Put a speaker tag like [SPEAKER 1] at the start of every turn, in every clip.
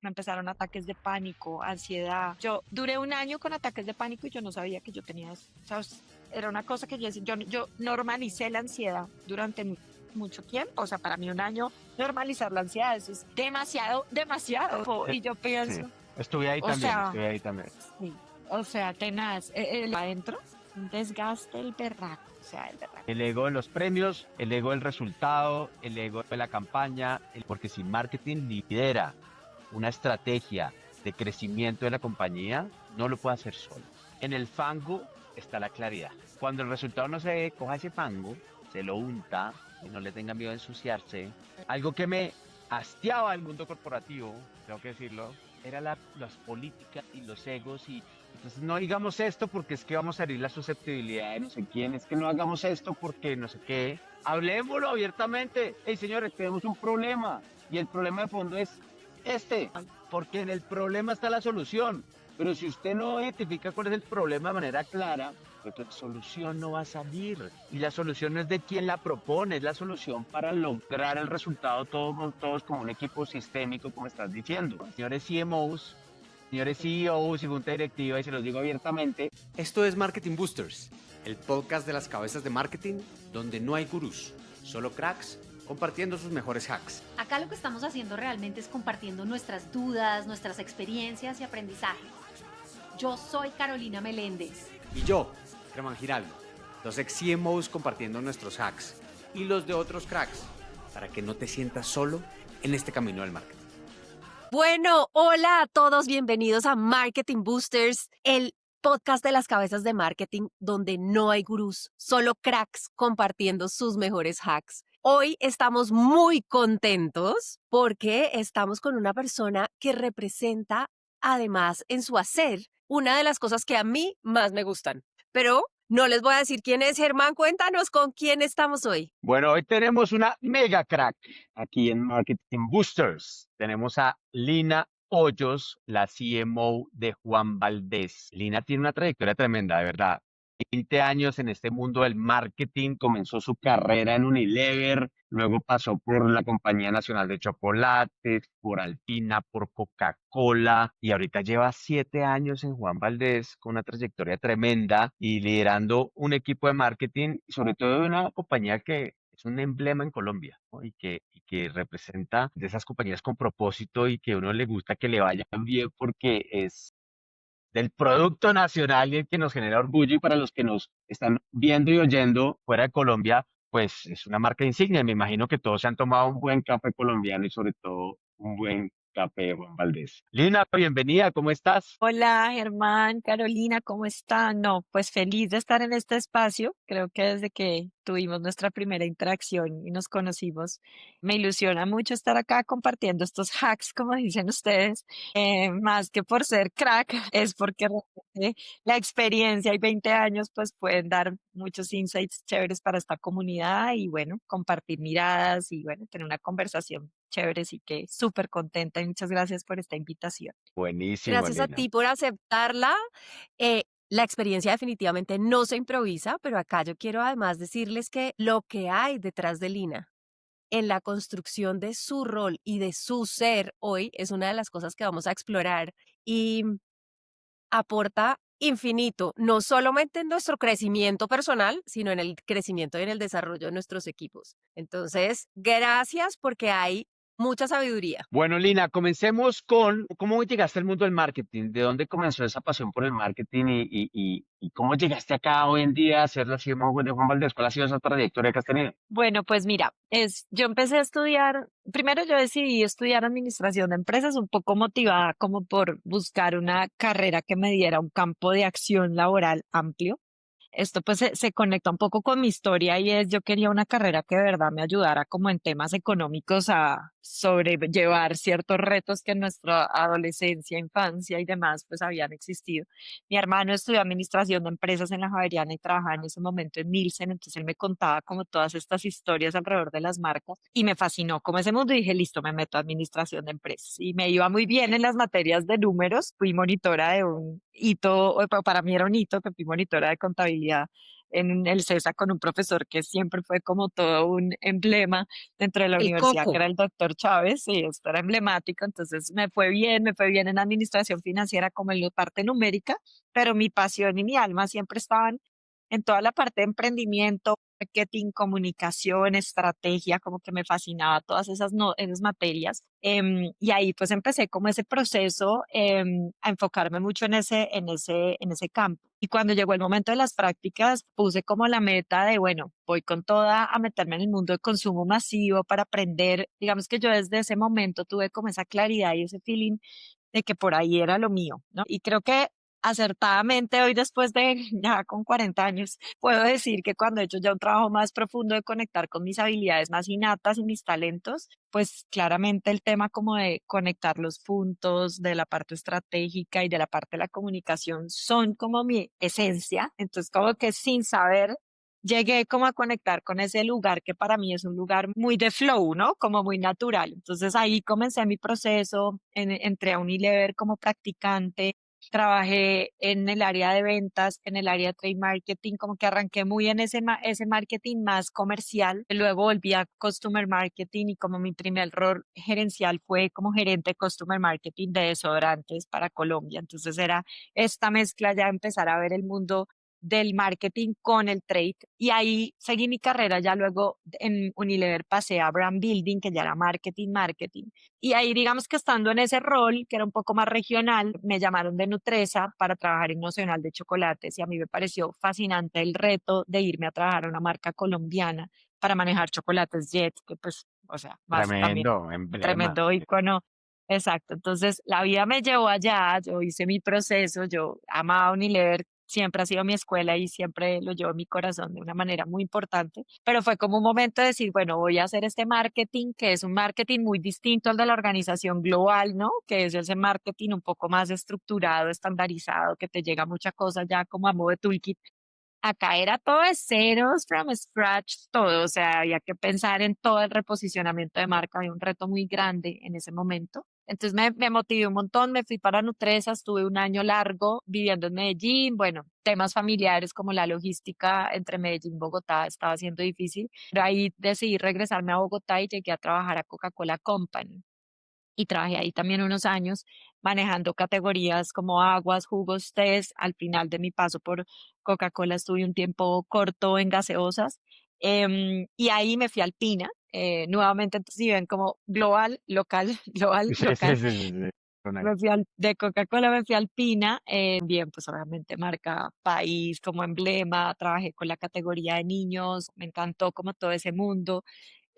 [SPEAKER 1] Me empezaron ataques de pánico, ansiedad. Yo duré un año con ataques de pánico y yo no sabía que yo tenía eso. O sea, era una cosa que yo normalicé la ansiedad durante mucho tiempo. O sea, para mí un año normalizar la ansiedad, eso es demasiado, demasiado.
[SPEAKER 2] Eh,
[SPEAKER 1] Y yo
[SPEAKER 2] sí,
[SPEAKER 1] pienso,
[SPEAKER 2] estuve ahí
[SPEAKER 1] o
[SPEAKER 2] también,
[SPEAKER 1] sea,
[SPEAKER 2] estuve ahí también.
[SPEAKER 1] sí, o sea, tenaz, adentro, un desgaste el berraco, o sea, el berraco.
[SPEAKER 2] El ego de los premios, el ego del resultado, el ego de la campaña, porque si marketing lidera una estrategia de crecimiento de la compañía, no lo puede hacer solo. En el fango está la claridad. Cuando el resultado no se ve, coja ese fango, se lo unta y no le tenga miedo a ensuciarse. Algo que me hastiaba el mundo corporativo, tengo que decirlo, era las políticas y los egos y entonces no digamos esto porque es que vamos a herir la susceptibilidad de no sé quién, es que no hagamos esto porque no sé qué. Hablemoslo abiertamente. Hey, señores, tenemos un problema y el problema de fondo es este, porque en el problema está la solución. Pero si usted no identifica cuál es el problema de manera clara, pues la solución no va a salir. Y la solución no es de quién la propone, es la solución para lograr el resultado todos como un equipo sistémico, como estás diciendo. Señores CMOs, señores CEOs y junta directiva, y se los digo abiertamente.
[SPEAKER 3] Esto es Marketing Boosters, el podcast de las cabezas de marketing donde no hay gurús, solo cracks compartiendo sus mejores hacks.
[SPEAKER 4] Acá lo que estamos haciendo realmente es compartiendo nuestras dudas, nuestras experiencias y aprendizajes. Yo soy Carolina Meléndez.
[SPEAKER 3] Y yo, Germán Giraldo, dos ex CMOs compartiendo nuestros hacks y los de otros cracks, para que no te sientas solo en este camino del marketing.
[SPEAKER 5] Bueno, hola a todos, bienvenidos a Marketing Boosters, el podcast de las cabezas de marketing donde no hay gurús, solo cracks compartiendo sus mejores hacks. Hoy estamos muy contentos porque estamos con una persona que representa, además, en su hacer, una de las cosas que a mí más me gustan. Pero no les voy a decir quién es. Germán, cuéntanos con quién estamos hoy.
[SPEAKER 2] Bueno, hoy tenemos una mega crack aquí en Marketing Boosters. Tenemos a Lina Hoyos, la CMO de Juan Valdez. Lina tiene una trayectoria tremenda, de verdad. 20 años en este mundo del marketing, comenzó su carrera en Unilever, luego pasó por la Compañía Nacional de Chocolates, por Alpina, por Coca-Cola y ahorita lleva 7 años en Juan Valdez con una trayectoria tremenda y liderando un equipo de marketing, y sobre todo de una compañía que es un emblema en Colombia, ¿no? Y que representa de esas compañías con propósito y que a uno le gusta que le vayan bien porque es del producto nacional y el que nos genera orgullo y para los que nos están viendo y oyendo fuera de Colombia, pues es una marca insignia. Me imagino que todos se han tomado un buen café colombiano y sobre todo un buen café de Juan Valdez. Lina, bienvenida, ¿cómo estás?
[SPEAKER 1] Hola, Germán, Carolina, ¿cómo están? No, pues feliz de estar en este espacio. Creo que desde que tuvimos nuestra primera interacción y nos conocimos, me ilusiona mucho estar acá compartiendo estos hacks, como dicen ustedes. Más que por ser crack, es porque realmente la experiencia y 20 años pues pueden dar muchos insights chéveres para esta comunidad y bueno, compartir miradas y bueno, tener una conversación chévere. Así que súper contenta y muchas gracias por esta invitación.
[SPEAKER 2] Buenísimo,
[SPEAKER 5] Gracias a
[SPEAKER 2] Lina.
[SPEAKER 5] ti por aceptarla. La experiencia definitivamente no se improvisa, pero acá yo quiero además decirles que lo que hay detrás de Lina en la construcción de su rol y de su ser hoy es una de las cosas que vamos a explorar y aporta infinito, no solamente en nuestro crecimiento personal, sino en el crecimiento y en el desarrollo de nuestros equipos. Entonces, gracias porque hay mucha sabiduría.
[SPEAKER 2] Bueno, Lina, comencemos con cómo llegaste al mundo del marketing, de dónde comenzó esa pasión por el marketing y cómo llegaste acá hoy en día a ser la CMO de Juan Valdez. ¿Cuál ha sido esa trayectoria que has tenido?
[SPEAKER 1] Bueno, pues mira, yo empecé a estudiar, primero yo decidí estudiar administración de empresas un poco motivada como por buscar una carrera que me diera un campo de acción laboral amplio. Esto pues se conecta un poco con mi historia y es yo quería una carrera que de verdad me ayudara como en temas económicos a sobrellevar ciertos retos que en nuestra adolescencia, infancia y demás pues habían existido. Mi hermano estudió administración de empresas en la Javeriana y trabajaba en ese momento en Nielsen, entonces él me contaba como todas estas historias alrededor de las marcas y me fascinó como ese mundo y dije, listo, me meto a administración de empresas y me iba muy bien en las materias de números, fui monitora de un hito, para mí era un hito que fui monitora de contabilidad en el CESA con un profesor que siempre fue como todo un emblema dentro de la
[SPEAKER 5] El
[SPEAKER 1] universidad, que
[SPEAKER 5] coco.
[SPEAKER 1] era el doctor Chávez, y esto era emblemático, entonces me fue bien en administración financiera como en la parte numérica, pero mi pasión y mi alma siempre estaban en toda la parte de emprendimiento, marketing, comunicación, estrategia, como que me fascinaba todas esas, no, esas materias. Y ahí pues empecé como ese proceso a enfocarme mucho en ese campo. Y cuando llegó el momento de las prácticas, puse como la meta de, bueno, voy con toda a meterme en el mundo de consumo masivo para aprender. Digamos que yo desde ese momento tuve como esa claridad y ese feeling de que por ahí era lo mío, ¿no? Y creo que acertadamente hoy después de ya con 40 años, puedo decir que cuando he hecho ya un trabajo más profundo de conectar con mis habilidades más innatas y mis talentos, pues claramente el tema como de conectar los puntos de la parte estratégica y de la parte de la comunicación son como mi esencia. Entonces como que sin saber llegué como a conectar con ese lugar que para mí es un lugar muy de flow, ¿no? Como muy natural. Entonces ahí comencé mi proceso, entré a Unilever como practicante, trabajé en el área de ventas, en el área de trade marketing, como que arranqué muy en ese marketing más comercial. Luego volví a customer marketing y como mi primer rol gerencial fue como gerente de customer marketing de desodorantes para Colombia. Entonces era esta mezcla ya empezar a ver el mundo del marketing con el trade y ahí seguí mi carrera. Ya luego en Unilever pasé a brand building, que ya era marketing y ahí digamos que estando en ese rol que era un poco más regional, me llamaron de Nutresa para trabajar en Nacional de Chocolates y a mí me pareció fascinante el reto de irme a trabajar a una marca colombiana para manejar chocolates Jet, que pues, o sea, más también
[SPEAKER 2] Tremendo, emblema.
[SPEAKER 1] tremendo icono. Exacto, entonces la vida me llevó allá, yo hice mi proceso, yo amaba Unilever, siempre ha sido mi escuela y siempre lo llevo en mi corazón de una manera muy importante, pero fue como un momento de decir, bueno, voy a hacer este marketing, que es un marketing muy distinto al de la organización global, ¿no? Que es ese marketing un poco más estructurado, estandarizado, que te llega mucha cosa ya como a modo de toolkit. Acá era todo de ceros, from scratch, todo, o sea, había que pensar en todo el reposicionamiento de marca, había un reto muy grande en ese momento. Entonces me motivé un montón, me fui para Nutresa, estuve un año largo viviendo en Medellín, bueno, temas familiares como la logística entre Medellín y Bogotá estaba siendo difícil, pero ahí decidí regresarme a Bogotá y llegué a trabajar a Coca-Cola Company y trabajé ahí también unos años manejando categorías como aguas, jugos, tés. Al final de mi paso por Coca-Cola estuve un tiempo corto en gaseosas y ahí me fui a Alpina. Nuevamente, entonces, si ven como global, local, global,
[SPEAKER 2] Sí, sí,
[SPEAKER 1] local.
[SPEAKER 2] sí, sí, sí.
[SPEAKER 1] De Coca-Cola me fui a Alpina, bien, pues obviamente marca país como emblema, trabajé con la categoría de niños, me encantó como todo ese mundo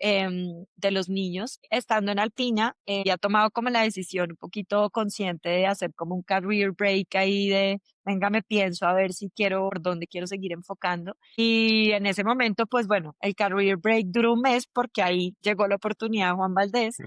[SPEAKER 1] de los niños. Estando en Alpina, ya tomado como la decisión un poquito consciente de hacer como un career break ahí de, venga, me pienso a ver si quiero, por dónde quiero seguir enfocando. Y en ese momento, pues bueno, el career break duró un mes porque ahí llegó la oportunidad de Juan Valdés.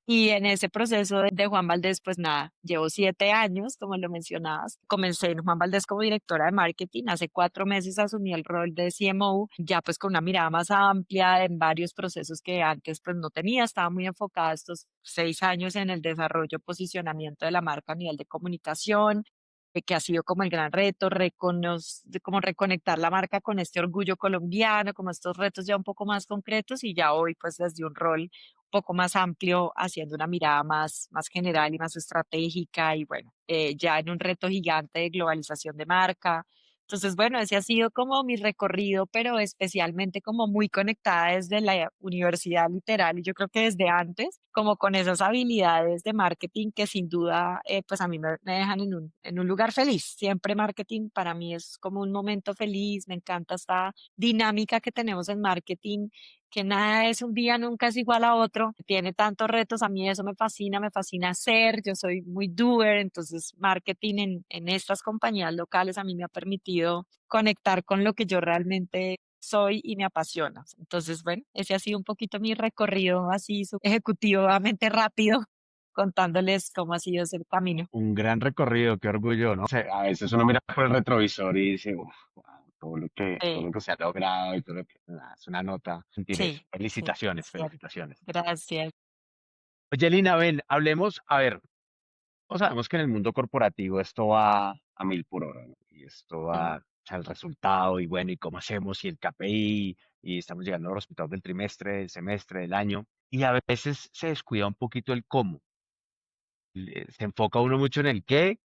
[SPEAKER 1] Y en ese proceso de Juan Valdés, pues nada, llevo 7 años, como lo mencionabas. Comencé en Juan Valdés como directora de marketing. Hace 4 meses asumí el rol de CMO, ya pues con una mirada más amplia en varios procesos que antes pues no tenía. Estaba muy enfocada estos 6 años en el desarrollo, posicionamiento de la marca a nivel de comunicación, que ha sido como el gran reto, como reconectar la marca con este orgullo colombiano, como estos retos ya un poco más concretos y ya hoy pues desde un rol poco más amplio, haciendo una mirada más general y más estratégica y bueno, ya en un reto gigante de globalización de marca. Entonces, bueno, ese ha sido como mi recorrido, pero especialmente como muy conectada desde la universidad literal y yo creo que desde antes, como con esas habilidades de marketing que sin duda, pues a mí me dejan en un lugar feliz. Siempre marketing para mí es como un momento feliz, me encanta esta dinámica que tenemos en marketing que nada es un día, nunca es igual a otro, tiene tantos retos, a mí eso me fascina hacer, yo soy muy doer, entonces marketing en estas compañías locales a mí me ha permitido conectar con lo que yo realmente soy y me apasiona. Entonces, bueno, ese ha sido un poquito mi recorrido así ejecutivamente rápido, contándoles cómo ha sido ese camino.
[SPEAKER 2] Un gran recorrido, qué orgullo, ¿no? O sea, a veces uno mira por el retrovisor y dice, "Uf, wow, todo
[SPEAKER 1] Sí,
[SPEAKER 2] lo que se ha logrado y todo lo que es una nota sentir eso.
[SPEAKER 1] sí, sí, es
[SPEAKER 2] Felicitaciones,
[SPEAKER 1] cierto.
[SPEAKER 2] felicitaciones.
[SPEAKER 1] Gracias.
[SPEAKER 2] Oye, Lina, ven, hablemos, a ver, todos sabemos que en el mundo corporativo esto va a mil por hora, ¿no? Y esto
[SPEAKER 1] Mm,
[SPEAKER 2] va sea, el resultado y bueno, y cómo hacemos y el KPI y estamos llegando a los resultados del trimestre, del semestre, del año. Y a veces se descuida un poquito el cómo. Se enfoca uno mucho en el qué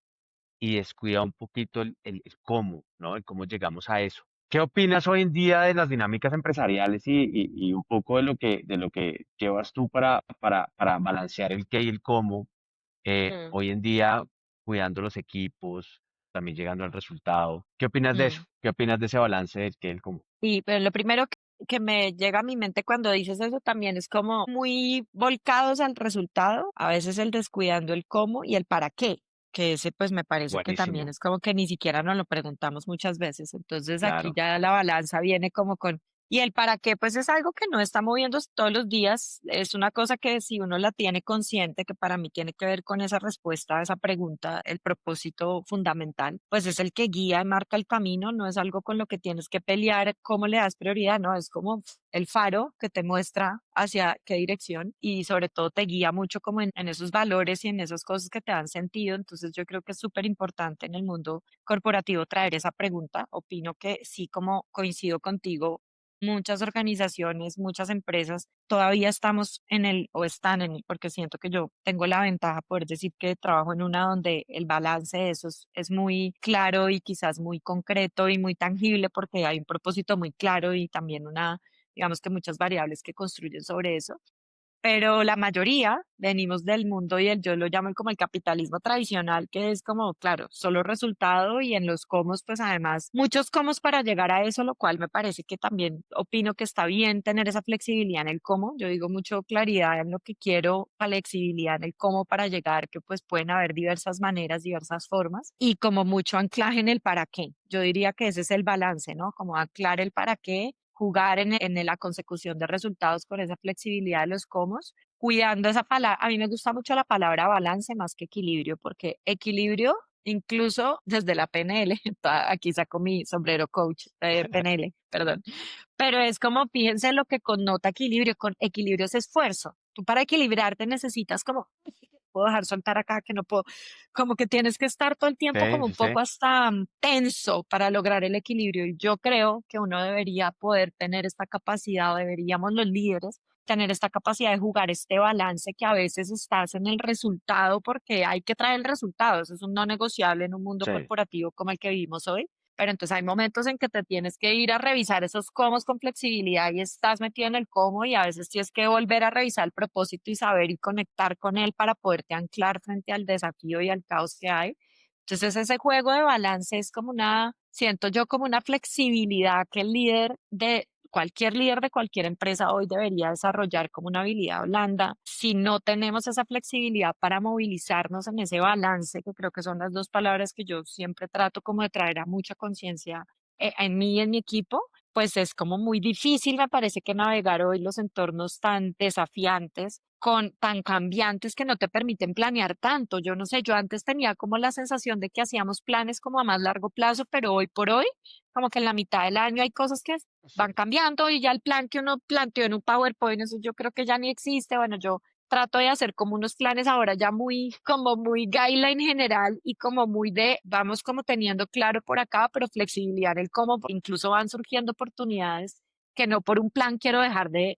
[SPEAKER 2] y descuida un poquito el cómo, ¿no? El cómo llegamos a eso. ¿Qué opinas hoy en día de las dinámicas empresariales y un poco de lo que llevas tú para balancear el qué y el cómo
[SPEAKER 1] Mm,
[SPEAKER 2] hoy en día, cuidando los equipos, también llegando al resultado? ¿Qué opinas de eso?
[SPEAKER 1] mm.
[SPEAKER 2] ¿Qué opinas de ese balance del qué y el cómo?
[SPEAKER 1] Sí, pero lo primero que me llega a mi mente cuando dices eso también es como muy volcados al resultado, a veces el descuidando el cómo y el para qué, que ese pues me parece que también
[SPEAKER 2] Buenísimo,
[SPEAKER 1] es como que ni siquiera nos lo preguntamos muchas veces. Entonces aquí
[SPEAKER 2] claro.
[SPEAKER 1] ya la balanza viene como con... Y el para qué pues es algo que no está moviéndose todos los días, es una cosa que si uno la tiene consciente, que para mí tiene que ver con esa respuesta a esa pregunta, el propósito fundamental, pues es el que guía y marca el camino, no es algo con lo que tienes que pelear, cómo le das prioridad, no, es como el faro que te muestra hacia qué dirección y sobre todo te guía mucho como en esos valores y en esas cosas que te dan sentido. Entonces yo creo que es súper importante en el mundo corporativo traer esa pregunta. Opino que sí, como coincido contigo, muchas organizaciones, muchas empresas todavía estamos en el o están en el, porque siento que yo tengo la ventaja poder decir que trabajo en una donde el balance de eso es muy claro y quizás muy concreto y muy tangible porque hay un propósito muy claro y también una, digamos que muchas variables que construyen sobre eso, pero la mayoría venimos del mundo y yo lo llamo como el capitalismo tradicional, que es como, claro, solo resultado y en los comos, pues además, muchos comos para llegar a eso, lo cual me parece que también opino que está bien tener esa flexibilidad en el cómo. Yo digo mucho claridad en lo que quiero, flexibilidad en el cómo para llegar, que pues pueden haber diversas maneras, diversas formas, y como mucho anclaje en el para qué. Yo diría que ese es el balance, ¿no? Como anclar el para qué, jugar en la consecución de resultados con esa flexibilidad de los comos, cuidando esa palabra. A mí me gusta mucho la palabra balance más que equilibrio, porque equilibrio, incluso desde la PNL, aquí saco mi sombrero coach de PNL, perdón, pero es como, fíjense lo que connota equilibrio, con equilibrio es esfuerzo. Tú para equilibrarte necesitas como, puedo dejar soltar acá, que no puedo, como que tienes que estar todo el tiempo
[SPEAKER 2] Sí,
[SPEAKER 1] como un
[SPEAKER 2] sí, sí.
[SPEAKER 1] poco hasta tenso para lograr el equilibrio. Y yo creo que uno debería poder tener esta capacidad, o deberíamos los líderes tener esta capacidad de jugar este balance que a veces estás en el resultado porque hay que traer el resultado. Eso es un no negociable en un mundo
[SPEAKER 2] Sí.
[SPEAKER 1] corporativo como el que vivimos hoy. Pero entonces hay momentos en que te tienes que ir a revisar esos comos con flexibilidad y estás metido en el cómo y a veces tienes que volver a revisar el propósito y saber y conectar con él para poderte anclar frente al desafío y al caos que hay. Entonces ese juego de balance es como una, siento yo como una flexibilidad que el líder de cualquier líder de cualquier empresa hoy debería desarrollar como una habilidad blanda. Si no tenemos esa flexibilidad para movilizarnos en ese balance, que creo que son las dos palabras que yo siempre trato como de traer a mucha conciencia en mí y en mi equipo, pues es como muy difícil, me parece que navegar hoy los entornos tan desafiantes, con tan cambiantes que no te permiten planear tanto. Yo no sé, yo antes tenía como la sensación de que hacíamos planes como a más largo plazo, pero hoy por hoy, como que en la mitad del año hay cosas que
[SPEAKER 2] Sí.
[SPEAKER 1] van cambiando y ya el plan que uno planteó en un PowerPoint, eso yo creo que ya ni existe. Bueno, yo trato de hacer como unos planes ahora ya muy, como muy guideline general y como muy de, vamos como teniendo claro por acá, pero flexibilidad en el cómo, incluso van surgiendo oportunidades que no por un plan quiero dejar de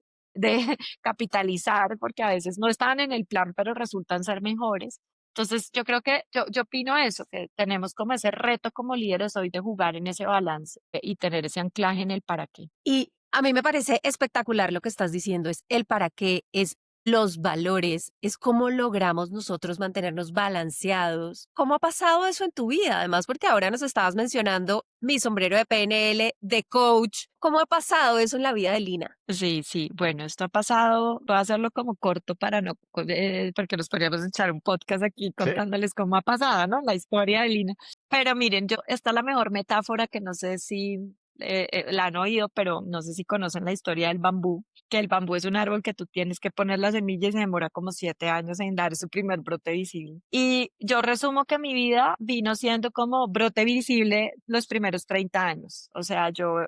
[SPEAKER 1] capitalizar, porque a veces no están en el plan, pero resultan ser mejores. Entonces, yo creo que yo opino eso, que tenemos como ese reto como líderes hoy de jugar en ese balance y tener ese anclaje en el para qué.
[SPEAKER 5] Y a mí me parece espectacular lo que estás diciendo, es el para qué, es los valores, es cómo logramos nosotros mantenernos balanceados. ¿Cómo ha pasado eso en tu vida? Además, porque ahora nos estabas mencionando mi sombrero de PNL, de coach. ¿Cómo ha pasado eso en la vida de Lina?
[SPEAKER 1] Sí, sí, bueno, esto ha pasado, voy a hacerlo como corto para no, porque nos podríamos echar un podcast aquí
[SPEAKER 2] Sí.
[SPEAKER 1] contándoles cómo ha pasado, ¿no? La historia de Lina. Pero miren, esta es la mejor metáfora que no sé si la han oído, pero no sé si conocen la historia del bambú, que el bambú es un árbol que tú tienes que poner la semilla y se demora como 7 años en dar su primer brote visible. Y yo resumo que mi vida vino siendo como brote visible los primeros 30 años. O sea, yo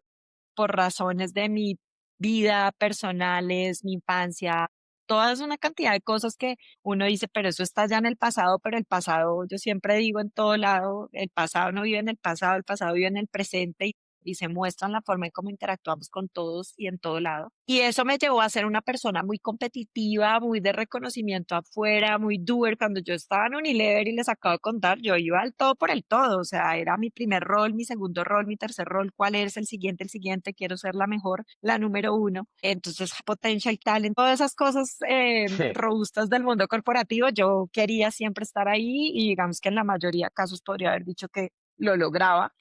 [SPEAKER 1] por razones de mi vida personales, mi infancia, toda una cantidad de cosas que uno dice, pero eso está ya en el pasado, pero el pasado, yo siempre digo en todo lado, el pasado no vive en el pasado vive en el presente y se muestra en la forma en cómo interactuamos con todos y en todo lado. Y eso me llevó a ser una persona muy competitiva, muy de reconocimiento afuera, muy doer. Cuando yo estaba en Unilever y les acabo de contar, yo iba al todo por el todo, o sea, era mi primer rol, mi segundo rol, mi tercer rol, ¿cuál es el siguiente, quiero ser la mejor, la número uno. Entonces, potential talent, todas esas cosas
[SPEAKER 2] Sí.
[SPEAKER 1] robustas del mundo corporativo, yo quería siempre estar ahí y digamos que en la mayoría de casos podría haber dicho que lo lograba.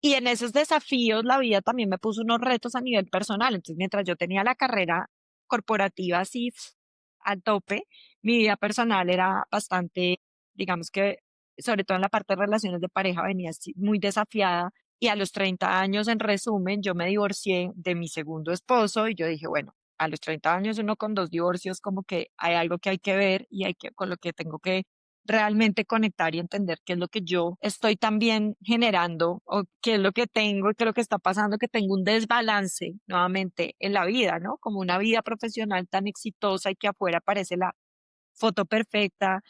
[SPEAKER 1] Y en esos desafíos la vida también me puso unos retos a nivel personal. Entonces, mientras yo tenía la carrera corporativa así al tope, mi vida personal era bastante, digamos que, sobre todo en la parte de relaciones de pareja, venía así muy desafiada. Y a los 30 años, en resumen, yo me divorcié de mi segundo esposo y yo dije, bueno, a los 30 años uno con 2 divorcios, como que hay algo que hay que ver y hay que, con lo que tengo que realmente conectar y entender qué es lo que yo estoy también generando o qué es lo que tengo y qué es lo que está pasando, que tengo un desbalance nuevamente en la vida, ¿no? Como una vida profesional tan exitosa y que afuera parece la foto perfecta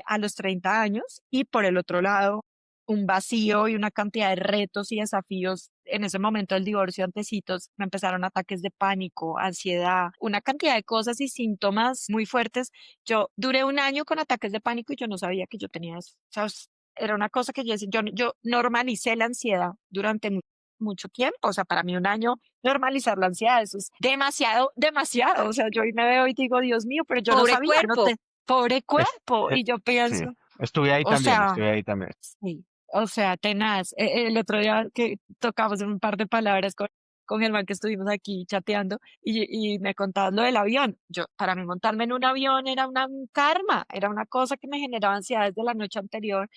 [SPEAKER 1] a los 30 años y por el otro lado un vacío y una cantidad de retos y desafíos. En ese momento del divorcio, antecitos, me empezaron ataques de pánico, ansiedad, una cantidad de cosas y síntomas muy fuertes. Yo duré un año con ataques de pánico y yo no sabía que yo tenía eso. O sea, era una cosa que yo normalicé la ansiedad durante mucho tiempo. O sea, para mí un año normalizar la ansiedad, eso es demasiado, demasiado. O sea, yo hoy me veo y digo, Dios mío, pero yo no
[SPEAKER 5] Pobre
[SPEAKER 1] sabía, no
[SPEAKER 5] cuerpo.
[SPEAKER 1] te, pobre
[SPEAKER 2] Es-
[SPEAKER 1] cuerpo.
[SPEAKER 2] eh,
[SPEAKER 1] Y yo
[SPEAKER 2] sí,
[SPEAKER 1] pienso,
[SPEAKER 2] estuve ahí
[SPEAKER 1] o
[SPEAKER 2] también,
[SPEAKER 1] sea,
[SPEAKER 2] estuve ahí también.
[SPEAKER 1] sí, o sea, tenaz. El otro día que tocamos un par de palabras con Germán que estuvimos aquí chateando y me contabas lo del avión. Yo, para mí montarme en un avión era un karma, era una cosa que me generaba ansiedad desde la noche anterior.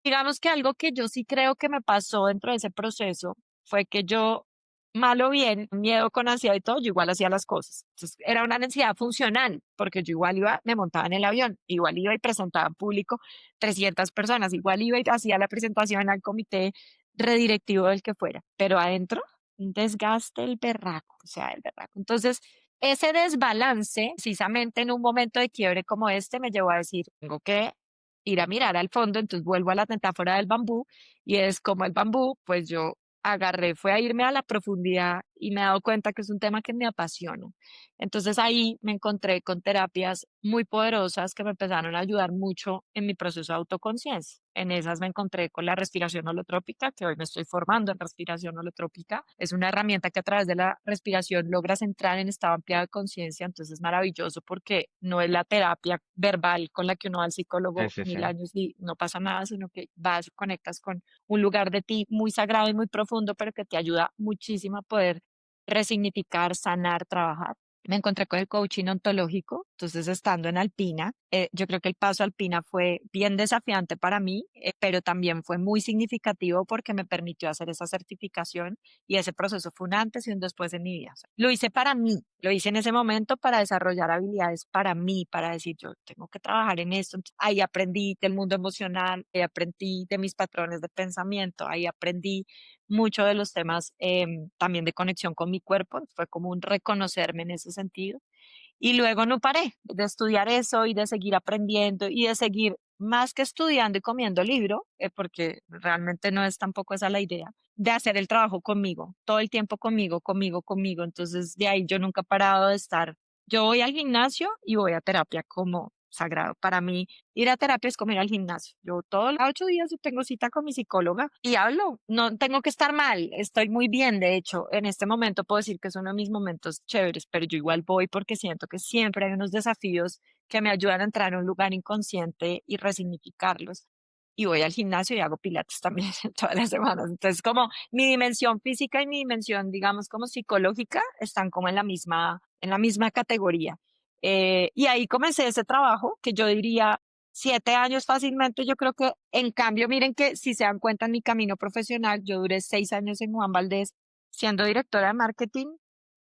[SPEAKER 1] Digamos que algo que yo sí creo que me pasó dentro de ese proceso fue que yo, mal o bien, miedo con ansiedad y todo, yo igual hacía las cosas. Entonces, era una ansiedad funcional, porque yo igual iba, me montaba en el avión, igual iba y presentaba en público 300 personas, igual iba y hacía la presentación al comité redirectivo del que fuera, pero adentro, un desgaste el berraco, o sea, el berraco. Entonces, ese desbalance, precisamente en un momento de quiebre como este, me llevó a decir, tengo que ir a mirar al fondo, entonces vuelvo a la metáfora del bambú y es como el bambú, pues yo agarré, fue a irme a la profundidad y me he dado cuenta que es un tema que me apasiona. Entonces ahí me encontré con terapias muy poderosas que me empezaron a ayudar mucho en mi proceso de autoconciencia. En esas me encontré con la respiración holotrópica, que hoy me estoy formando en respiración holotrópica. Es una herramienta que a través de la respiración logras entrar en estado ampliado de conciencia, entonces es maravilloso porque no es la terapia verbal con la que uno va al
[SPEAKER 2] Sí,
[SPEAKER 1] psicólogo
[SPEAKER 2] sí, sí.
[SPEAKER 1] 1000 años y no pasa nada, sino que vas, conectas con un lugar de ti muy sagrado y muy profundo, pero que te ayuda muchísimo a poder resignificar, sanar, trabajar. Me encontré con el coaching ontológico, entonces estando en Alpina, yo creo que el paso a Alpina fue bien desafiante para mí, pero también fue muy significativo porque me permitió hacer esa certificación y ese proceso fue un antes y un después en mi vida. O sea, lo hice para mí, lo hice en ese momento para desarrollar habilidades para mí, para decir, yo tengo que trabajar en esto. Entonces, ahí aprendí del mundo emocional, ahí aprendí de mis patrones de pensamiento, ahí aprendí mucho de los temas también de conexión con mi cuerpo, fue como un reconocerme en ese sentido. Y luego no paré de estudiar eso y de seguir aprendiendo y de seguir más que estudiando y comiendo libro, porque realmente no es tampoco esa la idea, de hacer el trabajo conmigo, todo el tiempo conmigo, conmigo, conmigo. Entonces de ahí yo nunca he parado de estar. Yo voy al gimnasio y voy a terapia como sagrado. Para mí, ir a terapia es como ir al gimnasio. Yo todos los 8 días yo tengo cita con mi psicóloga y hablo. No tengo que estar mal, estoy muy bien. De hecho, en este momento puedo decir que es uno de mis momentos chéveres, pero yo igual voy porque siento que siempre hay unos desafíos que me ayudan a entrar en un lugar inconsciente y resignificarlos. Y voy al gimnasio y hago pilates también todas las semanas. Entonces, como mi dimensión física y mi dimensión, digamos, como psicológica, están como en la misma categoría. Y ahí comencé ese trabajo que yo diría 7 años fácilmente. Yo creo que, en cambio, miren que si se dan cuenta en mi camino profesional, yo duré 6 años en Juan Valdez siendo directora de marketing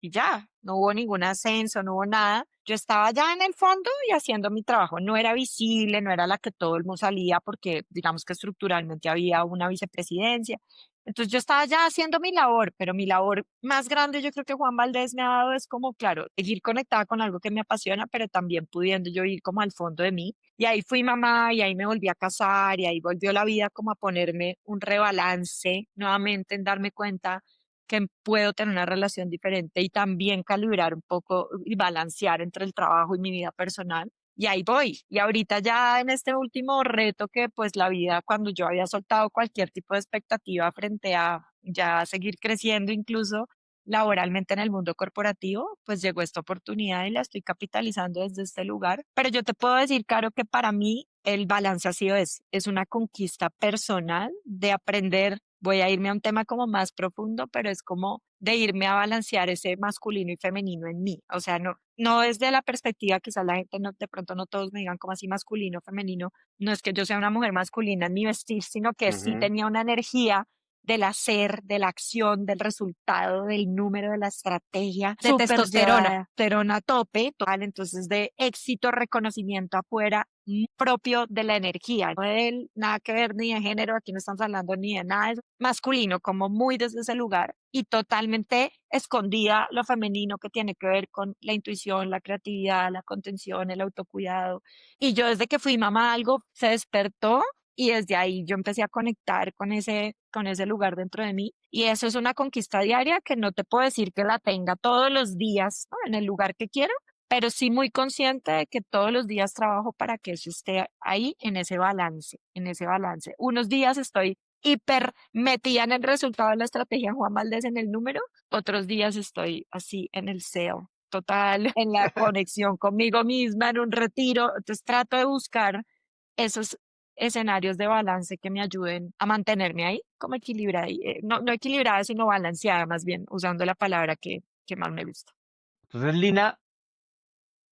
[SPEAKER 1] y ya, no hubo ningún ascenso, no hubo nada. Yo estaba ya en el fondo y haciendo mi trabajo. No era visible, no era la que todo el mundo salía porque digamos que estructuralmente había una vicepresidencia Entonces yo estaba ya haciendo mi labor, pero mi labor más grande yo creo que Juan Valdés me ha dado es como, claro, seguir conectada con algo que me apasiona, pero también pudiendo yo ir como al fondo de mí. Y ahí fui mamá y ahí me volví a casar y ahí volvió la vida como a ponerme un rebalance nuevamente en darme cuenta que puedo tener una relación diferente y también calibrar un poco y balancear entre el trabajo y mi vida personal. Y ahí voy. Y ahorita ya en este último reto que pues la vida, cuando yo había soltado cualquier tipo de expectativa frente a ya seguir creciendo incluso laboralmente en el mundo corporativo, pues llegó esta oportunidad y la estoy capitalizando desde este lugar. Pero yo te puedo decir, Caro, que para mí el balance ha sido es una conquista personal de aprender. Voy a irme a un tema como más profundo, pero es como de irme a balancear ese masculino y femenino en mí. O sea, no desde la perspectiva, quizás la gente no, de pronto no todos me digan como así masculino, femenino. No es que yo sea una mujer masculina en mi vestir, sino que sí
[SPEAKER 3] Ujú.
[SPEAKER 1] tenía una energía del hacer, de la acción, del resultado, del número, de la estrategia,
[SPEAKER 5] De
[SPEAKER 1] súper
[SPEAKER 5] testosterona.
[SPEAKER 1] llevada, testosterona a tope, total, entonces de éxito, reconocimiento afuera, propio de la energía, no de nada que ver ni de género, aquí no estamos hablando ni de nada, es masculino, como muy desde ese lugar y totalmente escondida lo femenino que tiene que ver con la intuición, la creatividad, la contención, el autocuidado. Y yo desde que fui mamá algo se despertó y desde ahí yo empecé a conectar con ese lugar dentro de mí. Y eso es una conquista diaria que no te puedo decir que la tenga todos los días, ¿no? En el lugar que quiero, pero sí muy consciente de que todos los días trabajo para que eso esté ahí en ese balance, en ese balance. Unos días estoy hiper metida en el resultado de la estrategia Juan Valdés en el número, otros días estoy así en el SEO, total, en la conexión conmigo misma, en un retiro. Entonces trato de buscar esos escenarios de balance que me ayuden a mantenerme ahí, como equilibrada, no equilibrada, sino balanceada, más bien, usando la palabra que más me gusta.
[SPEAKER 2] Entonces, Lina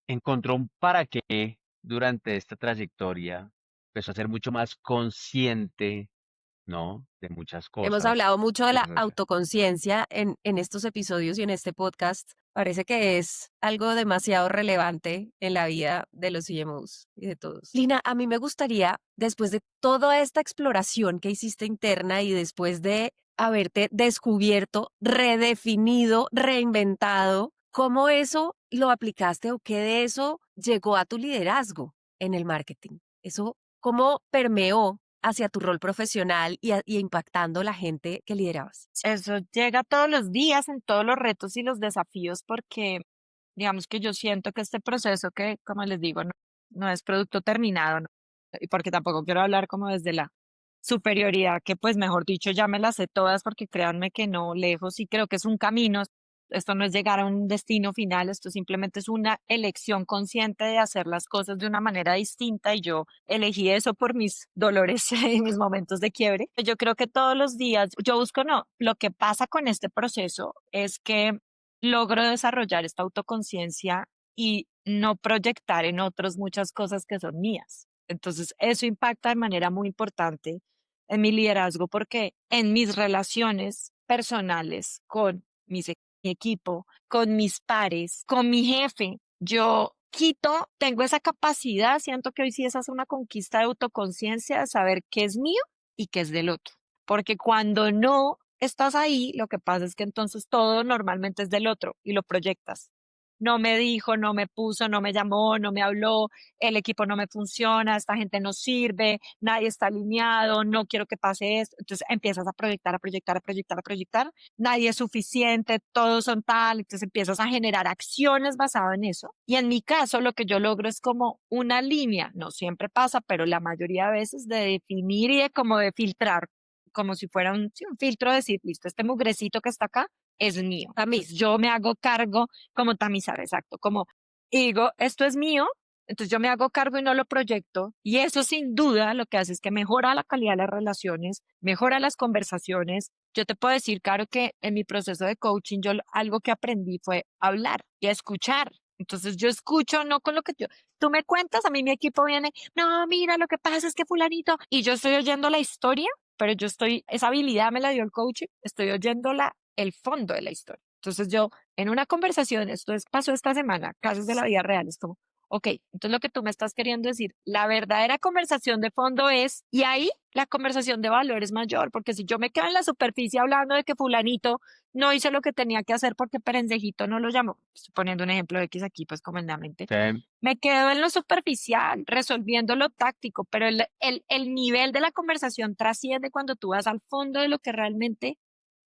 [SPEAKER 2] encontró un para qué durante esta trayectoria, empezó a ser mucho más consciente, ¿no? De muchas
[SPEAKER 5] Hemos
[SPEAKER 2] cosas.
[SPEAKER 5] hablado mucho de
[SPEAKER 2] de
[SPEAKER 5] la
[SPEAKER 2] rela-
[SPEAKER 5] autoconciencia en estos episodios y en este podcast. Parece que es algo demasiado relevante en la vida de los CMOs y de todos. Lina, a mí me gustaría, después de toda esta exploración que hiciste interna y después de haberte descubierto, redefinido, reinventado, ¿cómo eso lo aplicaste o qué de eso llegó a tu liderazgo en el marketing? Eso, ¿cómo permeó hacia tu rol profesional y impactando la gente que liderabas?
[SPEAKER 1] Eso llega todos los días en todos los retos y los desafíos porque digamos que yo siento que este proceso que, como les digo, no es producto terminado, ¿no? Y porque tampoco quiero hablar como desde la superioridad, que pues mejor dicho ya me las sé todas porque créanme que no lejos y creo que es un camino. Esto no es llegar a un destino final, esto simplemente es una elección consciente de hacer las cosas de una manera distinta y yo elegí eso por mis dolores y mis momentos de quiebre. Yo creo que todos los días, yo busco, no, lo que pasa con este proceso es que logro desarrollar esta autoconciencia y no proyectar en otros muchas cosas que son mías. Entonces, eso impacta de manera muy importante en mi liderazgo porque en mis relaciones personales con mi equipo, con mis pares, con mi jefe, yo quito, tengo esa capacidad, siento que hoy sí esa es una conquista de autoconciencia, de saber qué es mío y qué es del otro. Porque cuando no estás ahí, lo que pasa es que entonces todo normalmente es del otro y lo proyectas. No me dijo, no me puso, no me llamó, no me habló, el equipo no me funciona, esta gente no sirve, nadie está alineado, no quiero que pase esto. Entonces empiezas a proyectar, a proyectar, a proyectar, a proyectar. Nadie es suficiente, todos son tal. Entonces empiezas a generar acciones basadas en eso. Y en mi caso, lo que yo logro es como una línea, no siempre pasa, pero la mayoría de veces de definir y de como de filtrar como si fuera sí, un filtro, de decir, listo, este mugrecito que está acá es mío. Entonces
[SPEAKER 5] Tamiz.
[SPEAKER 1] yo me hago cargo como tamizar, exacto, como y digo, esto es mío, entonces yo me hago cargo y no lo proyecto. Y eso sin duda lo que hace es que mejora la calidad de las relaciones, mejora las conversaciones. Yo te puedo decir, claro, que en mi proceso de coaching yo algo que aprendí fue hablar y escuchar. Entonces yo escucho, no con lo que tú me cuentas, a mí mi equipo viene, no, mira, lo que pasa es que fulanito, y yo estoy oyendo la historia, pero yo estoy, esa habilidad me la dio el coaching, estoy oyendo el fondo de la historia. Entonces yo, en una conversación, pasó esta semana, casos de la vida real, es como, Ok, entonces lo que tú me estás queriendo decir, la verdadera conversación de fondo es, y ahí la conversación de valor es mayor, porque si yo me quedo en la superficie hablando de que fulanito no hizo lo que tenía que hacer porque Perendejito no lo llamó, estoy poniendo un ejemplo X aquí, pues comúnmente,
[SPEAKER 2] Sí.
[SPEAKER 1] me quedo en lo superficial, resolviendo lo táctico, pero el nivel de la conversación trasciende cuando tú vas al fondo de lo que realmente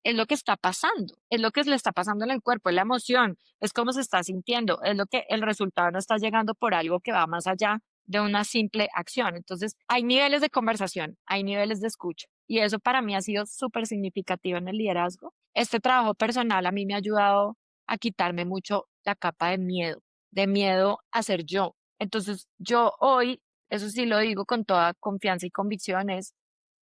[SPEAKER 1] es lo que está pasando, es lo que le está pasando en el cuerpo, es la emoción, es cómo se está sintiendo, es lo que el resultado no está llegando por algo que va más allá de una simple acción. Entonces, hay niveles de conversación, hay niveles de escucha y eso para mí ha sido súper significativo en el liderazgo. Este trabajo personal a mí me ha ayudado a quitarme mucho la capa de miedo a ser yo. Entonces, yo hoy, eso sí lo digo con toda confianza y convicción, es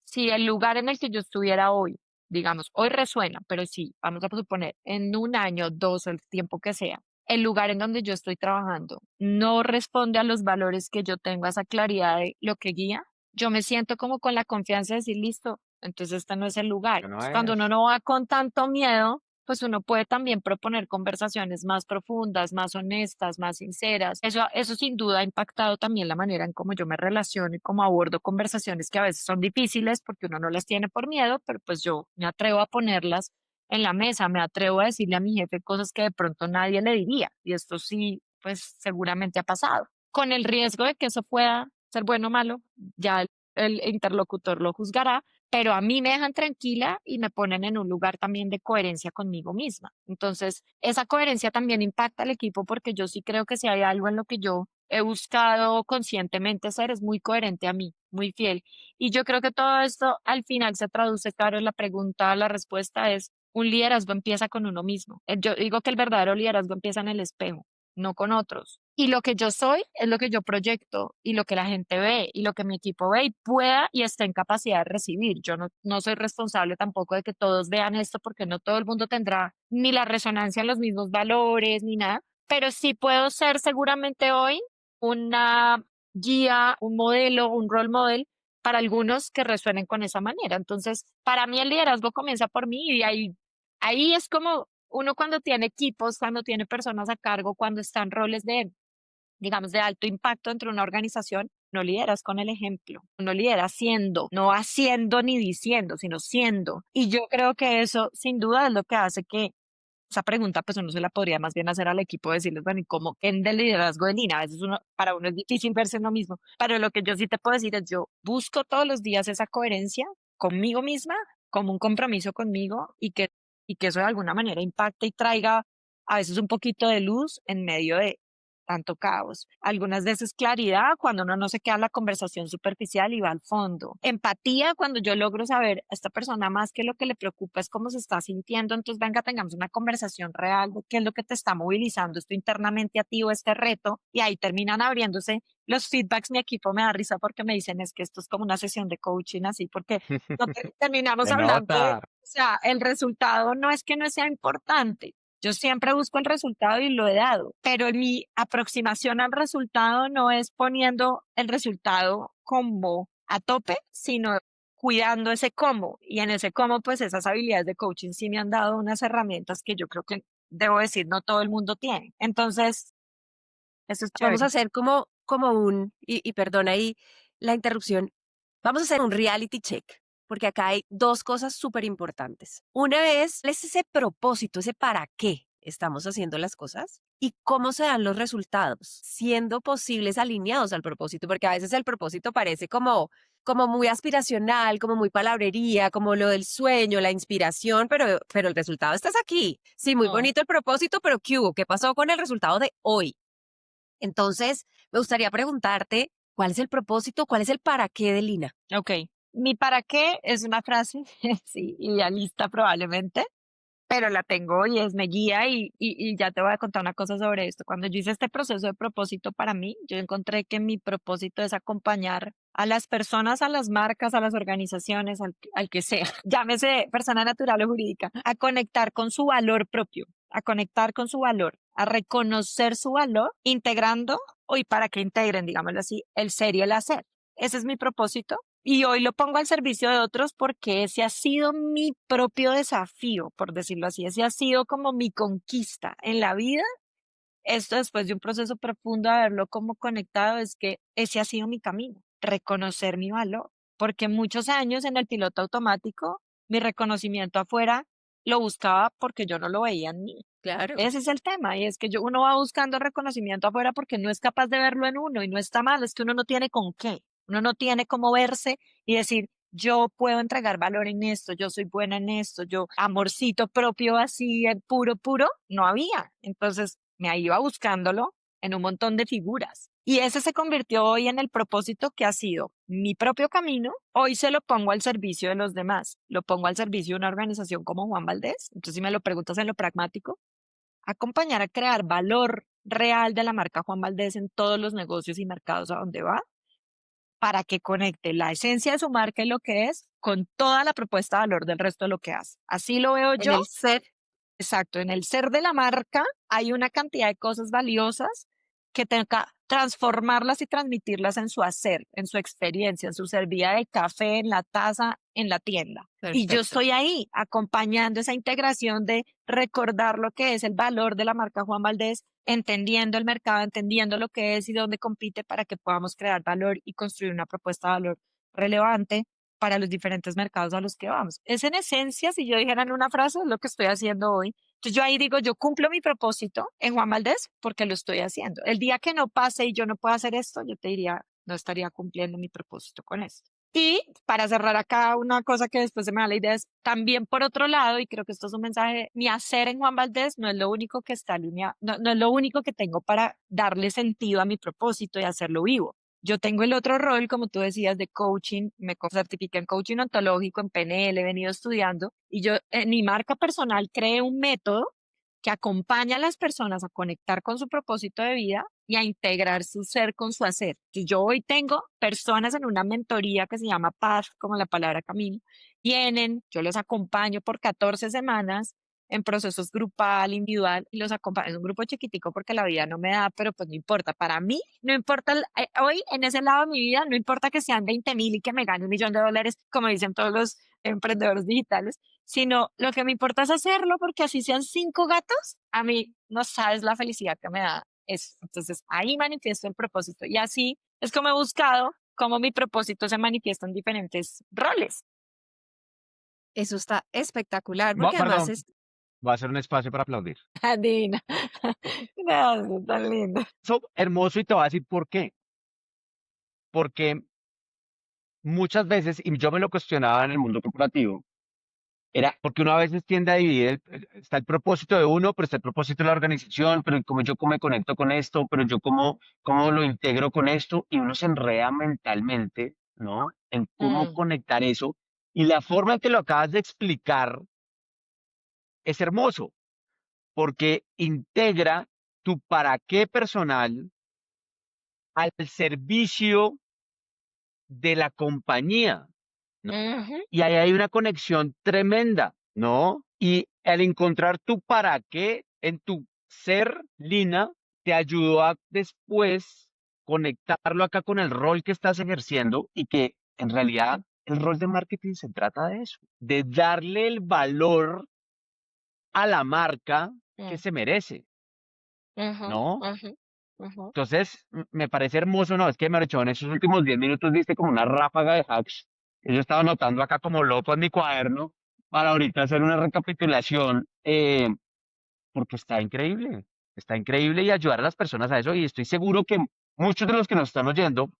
[SPEAKER 1] si el lugar en el que yo estuviera hoy, digamos, hoy resuena, pero sí, vamos a suponer, en un año, dos, o el tiempo que sea, el lugar en donde yo estoy trabajando no responde a los valores que yo tengo, a esa claridad de lo que guía, yo me siento como con la confianza de decir, listo, entonces este no es el lugar.
[SPEAKER 2] Que no
[SPEAKER 1] Entonces, cuando uno
[SPEAKER 2] es.
[SPEAKER 1] no va con tanto miedo, pues uno puede también proponer conversaciones más profundas, más honestas, más sinceras. Eso sin duda ha impactado también la manera en cómo yo me relaciono y cómo abordo conversaciones que a veces son difíciles porque uno no las tiene por miedo, pero pues yo me atrevo a ponerlas en la mesa, me atrevo a decirle a mi jefe cosas que de pronto nadie le diría. Y esto sí, pues seguramente ha pasado. Con el riesgo de que eso pueda ser bueno o malo, ya el interlocutor lo juzgará, pero a mí me dejan tranquila y me ponen en un lugar también de coherencia conmigo misma. Entonces, esa coherencia también impacta al equipo porque yo sí creo que si hay algo en lo que yo he buscado conscientemente ser, es muy coherente a mí, muy fiel. Y yo creo que todo esto al final se traduce, claro, en la pregunta, la respuesta es, un liderazgo empieza con uno mismo. Yo digo que el verdadero liderazgo empieza en el espejo, no con otros. Y lo que yo soy es lo que yo proyecto y lo que la gente ve y lo que mi equipo ve y pueda y esté en capacidad de recibir. Yo no soy responsable tampoco de que todos vean esto porque no todo el mundo tendrá ni la resonancia en los mismos valores ni nada, pero sí puedo ser seguramente hoy una guía, un modelo, un role model para algunos que resuenen con esa manera. Entonces, para mí el liderazgo comienza por mí y ahí es como uno cuando tiene equipos, cuando tiene personas a cargo, cuando están roles de digamos, de alto impacto entre una organización, no lideras con el ejemplo, no lideras siendo, no haciendo ni diciendo, sino siendo. Y yo creo que eso, sin duda, es lo que hace que esa pregunta, pues uno se la podría más bien hacer al equipo, decirles, bueno, ¿y cómo en del liderazgo de Lina? A veces para uno es difícil verse en lo mismo, pero lo que yo sí te puedo decir es, yo busco todos los días esa coherencia conmigo misma, como un compromiso conmigo y que eso de alguna manera impacte y traiga a veces un poquito de luz en medio de tanto caos. Algunas veces claridad cuando uno no se queda en la conversación superficial y va al fondo. Empatía cuando yo logro saber a esta persona más que lo que le preocupa es cómo se está sintiendo. Entonces, venga, tengamos una conversación real de qué es lo que te está movilizando esto internamente a ti o este reto. Y ahí terminan abriéndose los feedbacks. Mi equipo me da risa porque me dicen es que esto es como una sesión de coaching así, porque terminamos
[SPEAKER 2] Se
[SPEAKER 1] hablando de,
[SPEAKER 2] nota.
[SPEAKER 1] o sea, el resultado no es que no sea importante. Yo siempre busco el resultado y lo he dado, pero mi aproximación al resultado no es poniendo el resultado como a tope, sino cuidando ese cómo. Y en ese cómo, pues esas habilidades de coaching sí me han dado unas herramientas que yo creo que, debo decir, no todo el mundo tiene. Entonces, eso es
[SPEAKER 5] Vamos a
[SPEAKER 1] chévere.
[SPEAKER 5] hacer como y perdona ahí la interrupción, vamos a hacer un reality check, porque acá hay dos cosas súper importantes. Una es, ¿cuál es ese propósito, ese para qué estamos haciendo las cosas? Y cómo se dan los resultados, siendo posibles alineados al propósito, porque a veces el propósito parece como muy aspiracional, como muy palabrería, como lo del sueño, la inspiración, pero el resultado estás aquí. Sí, muy
[SPEAKER 1] No.
[SPEAKER 5] bonito el propósito, pero ¿qué hubo? ¿Qué pasó con el resultado de hoy? Entonces, me gustaría preguntarte, ¿cuál es el propósito? ¿Cuál es el para qué de Lina?
[SPEAKER 1] Ok. Mi para qué es una frase, sí, idealista probablemente, pero la tengo y es me guía y ya te voy a contar una cosa sobre esto. Cuando yo hice este proceso de propósito para mí, yo encontré que mi propósito es acompañar a las personas, a las marcas, a las organizaciones, al que sea, llámese persona natural o jurídica, a conectar con su valor propio, a conectar con su valor, a reconocer su valor, integrando, y para que integren, digámoslo así, el ser y el hacer. Ese es mi propósito y hoy lo pongo al servicio de otros porque ese ha sido mi propio desafío, por decirlo así. Ese ha sido como mi conquista en la vida esto después de un proceso profundo de haberlo como conectado, es que ese ha sido mi camino, reconocer mi valor, porque muchos años en el piloto automático, mi reconocimiento afuera lo buscaba porque yo no lo veía en mí.
[SPEAKER 5] Claro.
[SPEAKER 1] Ese es el tema, y es que uno va buscando reconocimiento afuera porque no es capaz de verlo en uno y no está mal, es que uno no tiene con qué, uno no tiene cómo verse y decir, yo puedo entregar valor en esto, yo soy buena en esto, yo amorcito propio así, puro, puro, no había. Entonces me iba buscándolo en un montón de figuras. Y ese se convirtió hoy en el propósito que ha sido mi propio camino. Hoy se lo pongo al servicio de los demás, lo pongo al servicio de una organización como Juan Valdez. Entonces, si me lo preguntas en lo pragmático, acompañar a crear valor real de la marca Juan Valdez en todos los negocios y mercados a donde va, para que conecte la esencia de su marca y lo que es con toda la propuesta de valor del resto de lo que hace. Así lo veo
[SPEAKER 5] En
[SPEAKER 1] yo.
[SPEAKER 5] el ser.
[SPEAKER 1] Exacto, en el ser de la marca hay una cantidad de cosas valiosas que tenga transformarlas y transmitirlas en su hacer, en su experiencia, en su servida de café, en la taza, en la tienda. Y yo
[SPEAKER 5] Perfecto.
[SPEAKER 1] estoy ahí acompañando esa integración de recordar lo que es el valor de la marca Juan Valdez, entendiendo el mercado, entendiendo lo que es y dónde compite para que podamos crear valor y construir una propuesta de valor relevante para los diferentes mercados a los que vamos. Es en esencia, si yo dijera en una frase, es lo que estoy haciendo hoy. Entonces yo ahí digo, yo cumplo mi propósito en Juan Valdez porque lo estoy haciendo. El día que no pase y yo no pueda hacer esto, yo te diría, no estaría cumpliendo mi propósito con esto. Y para cerrar acá, una cosa que después se me da la idea es también por otro lado, y creo que esto es un mensaje, mi hacer en Juan Valdez no es lo único que está alineado, no es lo único que tengo para darle sentido a mi propósito y hacerlo vivo. Yo tengo el otro rol, como tú decías, de coaching, me certifiqué en coaching ontológico, en PNL, he venido estudiando y yo en mi marca personal creé un método que acompaña a las personas a conectar con su propósito de vida y a integrar su ser con su hacer. Entonces, yo hoy tengo personas en una mentoría que se llama Path, como la palabra camino, vienen, yo los acompaño por 14 semanas en procesos grupal, individual, y los acompaño. Es un grupo chiquitico porque la vida no me da, pero pues no importa. Para mí, no importa, hoy en ese lado de mi vida, no importa que sean 20.000 y que me gane $1.000.000, como dicen todos los emprendedores digitales, sino lo que me importa es hacerlo porque así sean 5 gatos, a mí no sabes la felicidad que me da eso. Entonces ahí manifiesto el propósito y así es como he buscado cómo mi propósito se manifiesta en diferentes roles.
[SPEAKER 5] Eso está espectacular porque además
[SPEAKER 2] Perdón, va a ser un espacio para aplaudir.
[SPEAKER 1] Adivina. Gracias, tan lindo.
[SPEAKER 2] Eso hermoso y te voy a decir por qué. Porque muchas veces, y yo me lo cuestionaba en el mundo corporativo, era porque uno a veces tiende a dividir, está el propósito de uno, pero está el propósito de la organización, pero como yo cómo me conecto con esto, pero yo cómo lo integro con esto, y uno se enreda mentalmente, ¿no? En cómo
[SPEAKER 1] Mm,
[SPEAKER 2] conectar eso. Y la forma en que lo acabas de explicar es hermoso, porque integra tu para qué personal al servicio de la compañía, ¿no?
[SPEAKER 1] ujú,
[SPEAKER 2] Y ahí hay una conexión tremenda, ¿no? Y al encontrar tu para qué en tu ser, Lina, te ayudó a después conectarlo acá con el rol que estás ejerciendo y que en realidad el rol de marketing se trata de eso, de darle el valor a la marca que
[SPEAKER 1] mm,
[SPEAKER 2] se merece,
[SPEAKER 1] ujú,
[SPEAKER 2] ¿no?
[SPEAKER 1] ujú, ujú.
[SPEAKER 2] Entonces, me parece hermoso, ¿no? Es que, Marchón, en esos últimos 10 minutos diste como una ráfaga de hacks. Yo estaba anotando acá como loco en mi cuaderno para ahorita hacer una recapitulación, porque está increíble y ayudar a las personas a eso. Y estoy seguro que muchos de los que nos están oyendo,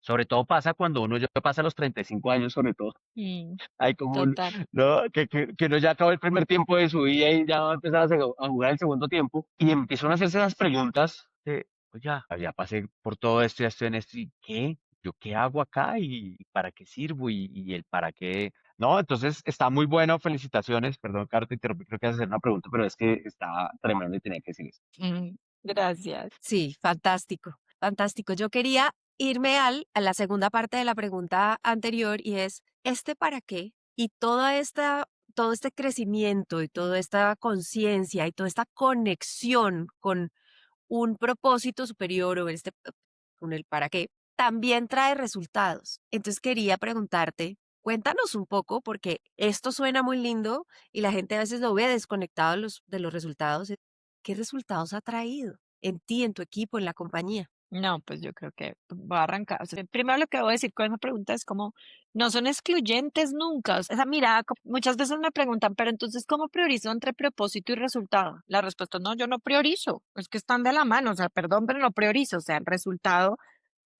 [SPEAKER 2] sobre todo pasa cuando uno ya pasa los 35 años, sobre todo,
[SPEAKER 1] Mm,
[SPEAKER 2] hay como un,
[SPEAKER 1] total.
[SPEAKER 2] ¿no? Que uno ya acabó el primer tiempo de su vida y ya va a empezar a jugar el segundo tiempo y empiezan a hacerse las preguntas de, pues ya pasé por todo esto, ya estoy en esto, ¿y qué? ¿Yo qué hago acá? ¿Y para qué sirvo? ¿Y el para qué? No, entonces está muy bueno, felicitaciones, perdón, Carlos, te interrumpí, creo que vas a hacer una pregunta, pero es que está tremendo y tenía que decir eso.
[SPEAKER 1] Mm, gracias.
[SPEAKER 5] sí, fantástico, fantástico. Yo quería irme a la segunda parte de la pregunta anterior y es, ¿este para qué? Y todo este crecimiento y toda esta conciencia y toda esta conexión con un propósito superior o con el para qué, también trae resultados. Entonces quería preguntarte, cuéntanos un poco, porque esto suena muy lindo y la gente a veces lo ve desconectado de los resultados. ¿qué resultados ha traído en ti, en tu equipo, en la compañía?
[SPEAKER 1] No, pues yo creo que voy a arrancar. O sea, primero lo que voy a decir con esa pregunta es como, no son excluyentes nunca. O sea, esa mirada, muchas veces me preguntan, pero entonces, ¿cómo priorizo entre propósito y resultado? La respuesta es, no, yo no priorizo. Es que están de la mano. O sea, perdón, pero no priorizo. O sea, el resultado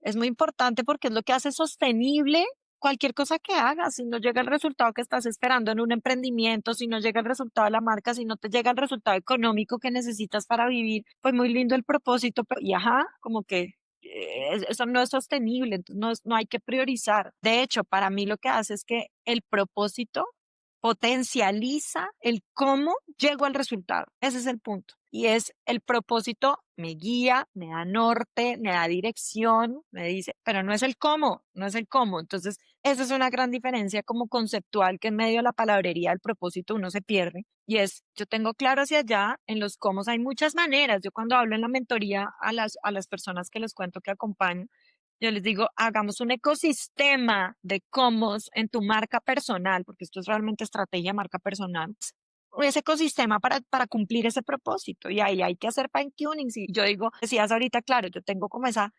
[SPEAKER 1] es muy importante porque es lo que hace sostenible cualquier cosa que hagas. Si no llega el resultado que estás esperando en un emprendimiento, si no llega el resultado de la marca, si no te llega el resultado económico que necesitas para vivir, pues muy lindo el propósito, pero y ajá, como que eso no es sostenible, entonces no hay que priorizar. De hecho, para mí lo que hace es que el propósito potencializa el cómo llego al resultado. Ese es el punto. Y es el propósito me guía, me da norte, me da dirección, me dice, pero no es el cómo, no es el cómo. Entonces, esa es una gran diferencia como conceptual que en medio de la palabrería del propósito uno se pierde. Y es, yo tengo claro hacia allá, en los cómo hay muchas maneras. Yo cuando hablo en la mentoría a las personas que les cuento que acompaño, yo les digo, hagamos un ecosistema de cómo en tu marca personal, porque esto es realmente estrategia de marca personal, ese ecosistema para cumplir ese propósito. Y ahí hay que hacer fine tuning. Y yo digo, decías ahorita, claro, yo tengo como esa,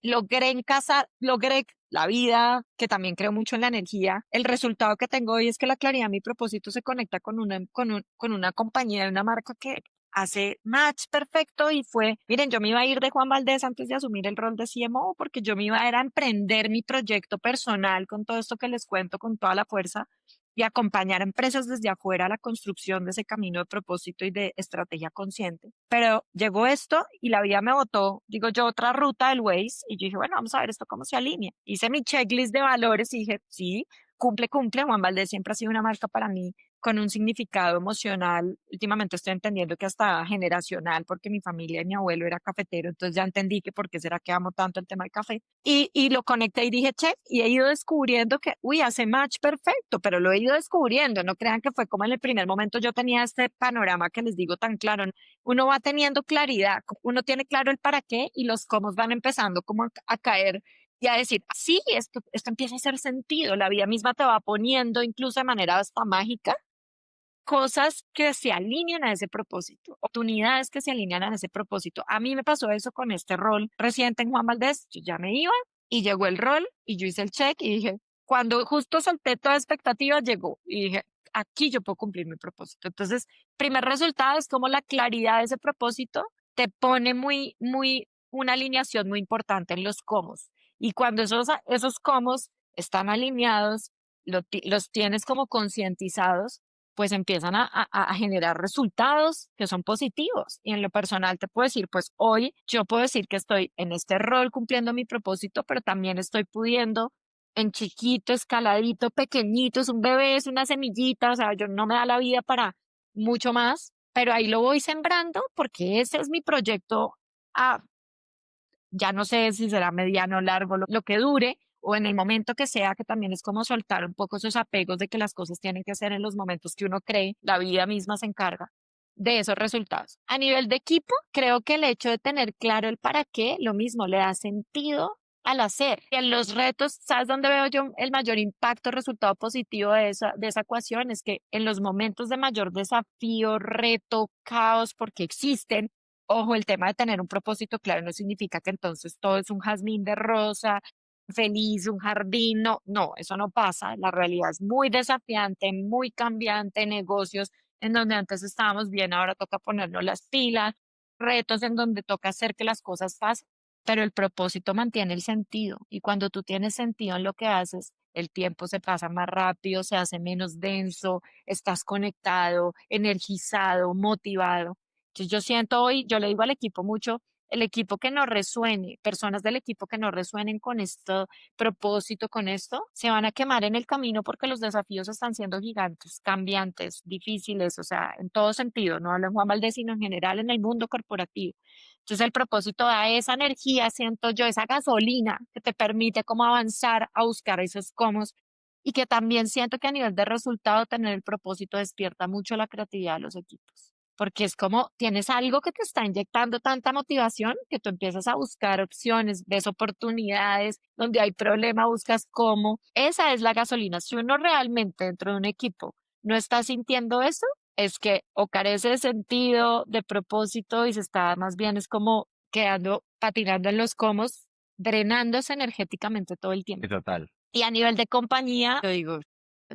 [SPEAKER 1] logré la vida, que también creo mucho en la energía. El resultado que tengo hoy es que la claridad de mi propósito se conecta con una compañía, una marca que hace match perfecto y fue, miren, yo me iba a ir de Juan Valdez antes de asumir el rol de CMO porque yo me iba a ir a emprender mi proyecto personal con todo esto que les cuento con toda la fuerza y acompañar a empresas desde afuera a la construcción de ese camino de propósito y de estrategia consciente. Pero llegó esto y la vida me botó, digo yo, otra ruta del Waze y yo dije, bueno, vamos a ver esto cómo se alinea. Hice mi checklist de valores y dije, sí, cumple, cumple. Juan Valdez siempre ha sido una marca para mí con un significado emocional. Últimamente estoy entendiendo que hasta generacional, porque mi familia y mi abuelo era cafetero, entonces ya entendí que por qué será que amo tanto el tema del café. Y lo conecté y dije, che, y he ido descubriendo que, uy, hace match perfecto, pero lo he ido descubriendo. No crean que fue como en el primer momento yo tenía este panorama que les digo tan claro. Uno va teniendo claridad, uno tiene claro el para qué y los cómo van empezando como a caer y a decir, sí, esto empieza a hacer sentido, la vida misma te va poniendo incluso de manera hasta mágica cosas que se alinean a ese propósito, oportunidades que se alinean a ese propósito. A mí me pasó eso con este rol reciente en Juan Valdez. Yo ya me iba y llegó el rol y yo hice el check y dije, cuando justo solté toda expectativa, llegó y dije, aquí yo puedo cumplir mi propósito. Entonces, primer resultado es como la claridad de ese propósito te pone una alineación muy importante en los cómo. Y cuando esos cómo están alineados, los tienes como concientizados, pues empiezan a generar resultados que son positivos. Y en lo personal te puedo decir, pues hoy yo puedo decir que estoy en este rol cumpliendo mi propósito, pero también estoy pudiendo en chiquito, escaladito, pequeñito, es un bebé, es una semillita, o sea, yo no me da la vida para mucho más, pero ahí lo voy sembrando porque ese es mi proyecto a ya no sé si será mediano, largo, lo que dure, o en el momento que sea, que también es como soltar un poco esos apegos de que las cosas tienen que ser en los momentos que uno cree, la vida misma se encarga de esos resultados. A nivel de equipo, creo que el hecho de tener claro el para qué, lo mismo, le da sentido al hacer. Y en los retos, ¿sabes dónde veo yo el mayor impacto, resultado positivo de esa ecuación? Es que en los momentos de mayor desafío, reto, caos, porque existen. Ojo, el tema de tener un propósito claro no significa que entonces todo es un jazmín de rosa, feliz, un jardín. No, no, eso no pasa. La realidad es muy desafiante, muy cambiante. Negocios en donde antes estábamos bien, ahora toca ponernos las pilas. Retos en donde toca hacer que las cosas pasen, pero el propósito mantiene el sentido. Y cuando tú tienes sentido en lo que haces, el tiempo se pasa más rápido, se hace menos denso, estás conectado, energizado, motivado. Entonces yo siento hoy, yo le digo al equipo mucho, el equipo que no resuene, personas del equipo que no resuenen con este propósito, con esto, se van a quemar en el camino porque los desafíos están siendo gigantes, cambiantes, difíciles, o sea, en todo sentido, no hablo en Juan Valdez, sino en general en el mundo corporativo. Entonces el propósito da esa energía, siento yo, esa gasolina que te permite como avanzar a buscar esos cómo y que también siento que a nivel de resultado tener el propósito despierta mucho la creatividad de los equipos. Porque es como tienes algo que te está inyectando tanta motivación que tú empiezas a buscar opciones, ves oportunidades, donde hay problema, buscas cómo. Esa es la gasolina. Si uno realmente dentro de un equipo no está sintiendo eso, es que o carece de sentido, de propósito y se está más bien es como quedando, patinando en los comos, drenándose energéticamente todo el
[SPEAKER 2] Sí,
[SPEAKER 1] tiempo.
[SPEAKER 2] total.
[SPEAKER 1] Y a nivel de compañía, yo digo,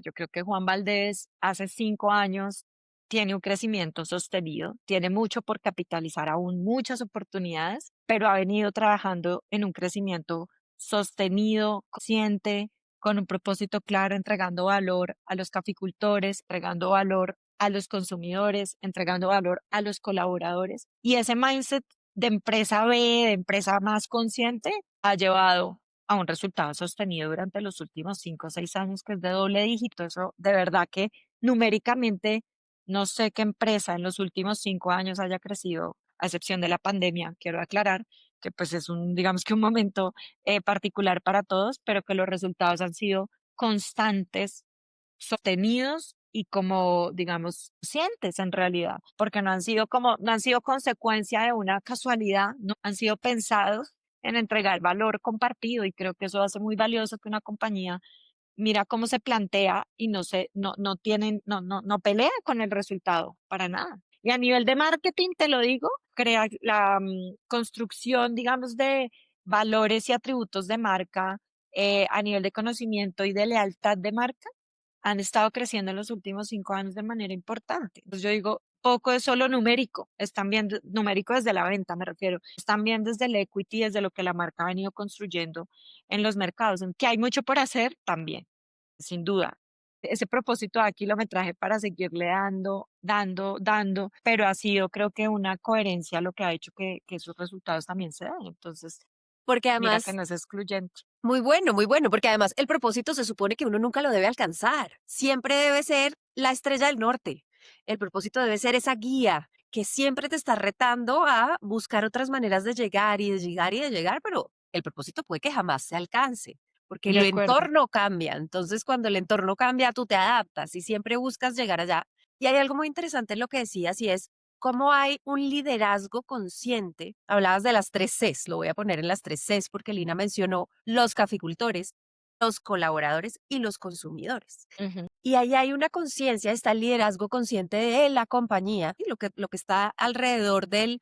[SPEAKER 1] yo creo que Juan Valdez hace 5 años tiene un crecimiento sostenido, tiene mucho por capitalizar aún, muchas oportunidades, pero ha venido trabajando en un crecimiento sostenido, consciente, con un propósito claro, entregando valor a los caficultores, entregando valor a los consumidores, entregando valor a los colaboradores. Y ese mindset de empresa B, de empresa más consciente, ha llevado a un resultado sostenido durante los últimos 5 o 6 años, que es de doble dígito. Eso de verdad que numéricamente no sé qué empresa en los últimos 5 años haya crecido, a excepción de la pandemia, quiero aclarar, que pues es un, digamos que un momento particular para todos, pero que los resultados han sido constantes, sostenidos y como, digamos, conscientes en realidad, porque no han sido consecuencia de una casualidad, no han sido pensados en entregar valor compartido, y creo que eso hace muy valioso que una compañía mira cómo se plantea y no tienen, no pelea con el resultado para nada. Y a nivel de marketing, te lo digo, crea la construcción, digamos, de valores y atributos de marca a nivel de conocimiento y de lealtad de marca han estado creciendo en los últimos 5 años de manera importante. Entonces yo digo, poco es solo numérico, es también numérico desde la venta, me refiero, es también desde el equity, desde lo que la marca ha venido construyendo en los mercados, en que hay mucho por hacer también, sin duda. Ese propósito de kilometraje para seguirle dando, pero ha sido, creo que, una coherencia lo que ha hecho que esos resultados también se den. Entonces,
[SPEAKER 5] Porque
[SPEAKER 1] mira que
[SPEAKER 5] además,
[SPEAKER 1] no es excluyente.
[SPEAKER 5] muy bueno, porque además el propósito se supone que uno nunca lo debe alcanzar. Siempre debe ser la estrella del norte. El propósito debe ser esa guía que siempre te está retando a buscar otras maneras de llegar y de llegar y de llegar, pero el propósito puede que jamás se alcance, porque el
[SPEAKER 1] De acuerdo.
[SPEAKER 5] entorno cambia. Entonces, cuando el entorno cambia, tú te adaptas y siempre buscas llegar allá. Y hay algo muy interesante en lo que decías y es cómo hay un liderazgo consciente. Hablabas de las 3 Cs, lo voy a poner en las 3 Cs porque Lina mencionó los caficultores, los colaboradores y los consumidores.
[SPEAKER 1] Ujú,
[SPEAKER 5] Y ahí hay una conciencia, está el liderazgo consciente de la compañía y lo que está alrededor del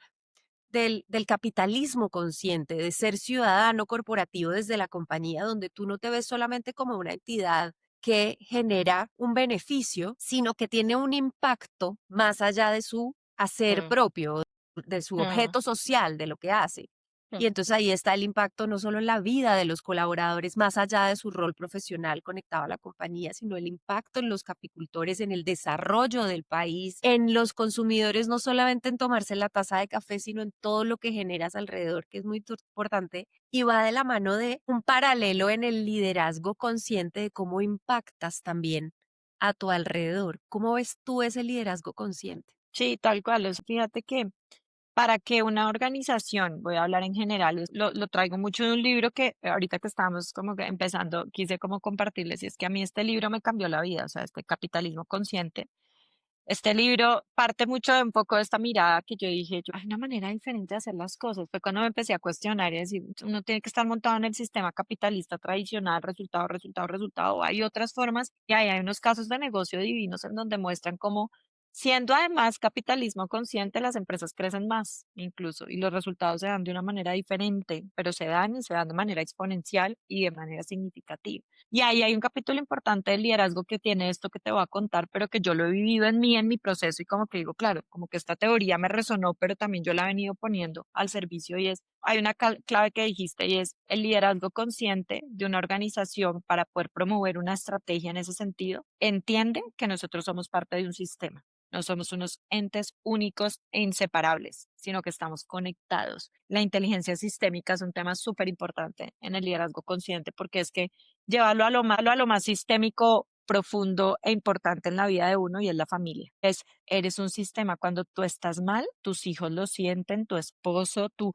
[SPEAKER 5] capitalismo consciente, de ser ciudadano corporativo desde la compañía, donde tú no te ves solamente como una entidad que genera un beneficio, sino que tiene un impacto más allá de su hacer
[SPEAKER 1] mm,
[SPEAKER 5] propio, de su
[SPEAKER 1] mm,
[SPEAKER 5] objeto social, de lo que hace.
[SPEAKER 1] mm.
[SPEAKER 5] Y entonces ahí está el impacto no solo en la vida de los colaboradores, más allá de su rol profesional conectado a la compañía, sino el impacto en los capicultores, en el desarrollo del país, en los consumidores, no solamente en tomarse la taza de café, sino en todo lo que generas alrededor, que es muy importante. Y va de la mano de un paralelo en el liderazgo consciente de cómo impactas también a tu alrededor. ¿Cómo ves tú ese liderazgo consciente?
[SPEAKER 1] Sí, tal cual. Fíjate que para que una organización, voy a hablar en general, lo traigo mucho de un libro que ahorita que estamos como que empezando, quise como compartirles, y es que a mí este libro me cambió la vida, o sea, este Capitalismo Consciente. Este libro parte mucho de un poco de esta mirada que yo dije, hay una manera diferente de hacer las cosas. Fue cuando me empecé a cuestionar y decir, uno tiene que estar montado en el sistema capitalista tradicional, resultado, resultado, resultado. Hay otras formas y hay unos casos de negocio divinos en donde muestran cómo, siendo además capitalismo consciente, las empresas crecen más incluso y los resultados se dan de una manera diferente, pero se dan de manera exponencial y de manera significativa. Y ahí hay un capítulo importante del liderazgo que tiene esto que te voy a contar, pero que yo lo he vivido en mi proceso, y como que digo, claro, como que esta teoría me resonó, pero también yo la he venido poniendo al servicio, y es, hay una clave que dijiste, y es el liderazgo consciente de una organización para poder promover una estrategia en ese sentido. Entiende que nosotros somos parte de un sistema. No somos unos entes únicos e inseparables, sino que estamos conectados. La inteligencia sistémica es un tema súper importante en el liderazgo consciente, porque es que llevarlo a lo más sistémico, profundo e importante en la vida de uno, y es la familia. Eres un sistema. Cuando tú estás mal, tus hijos lo sienten, tu esposo, tu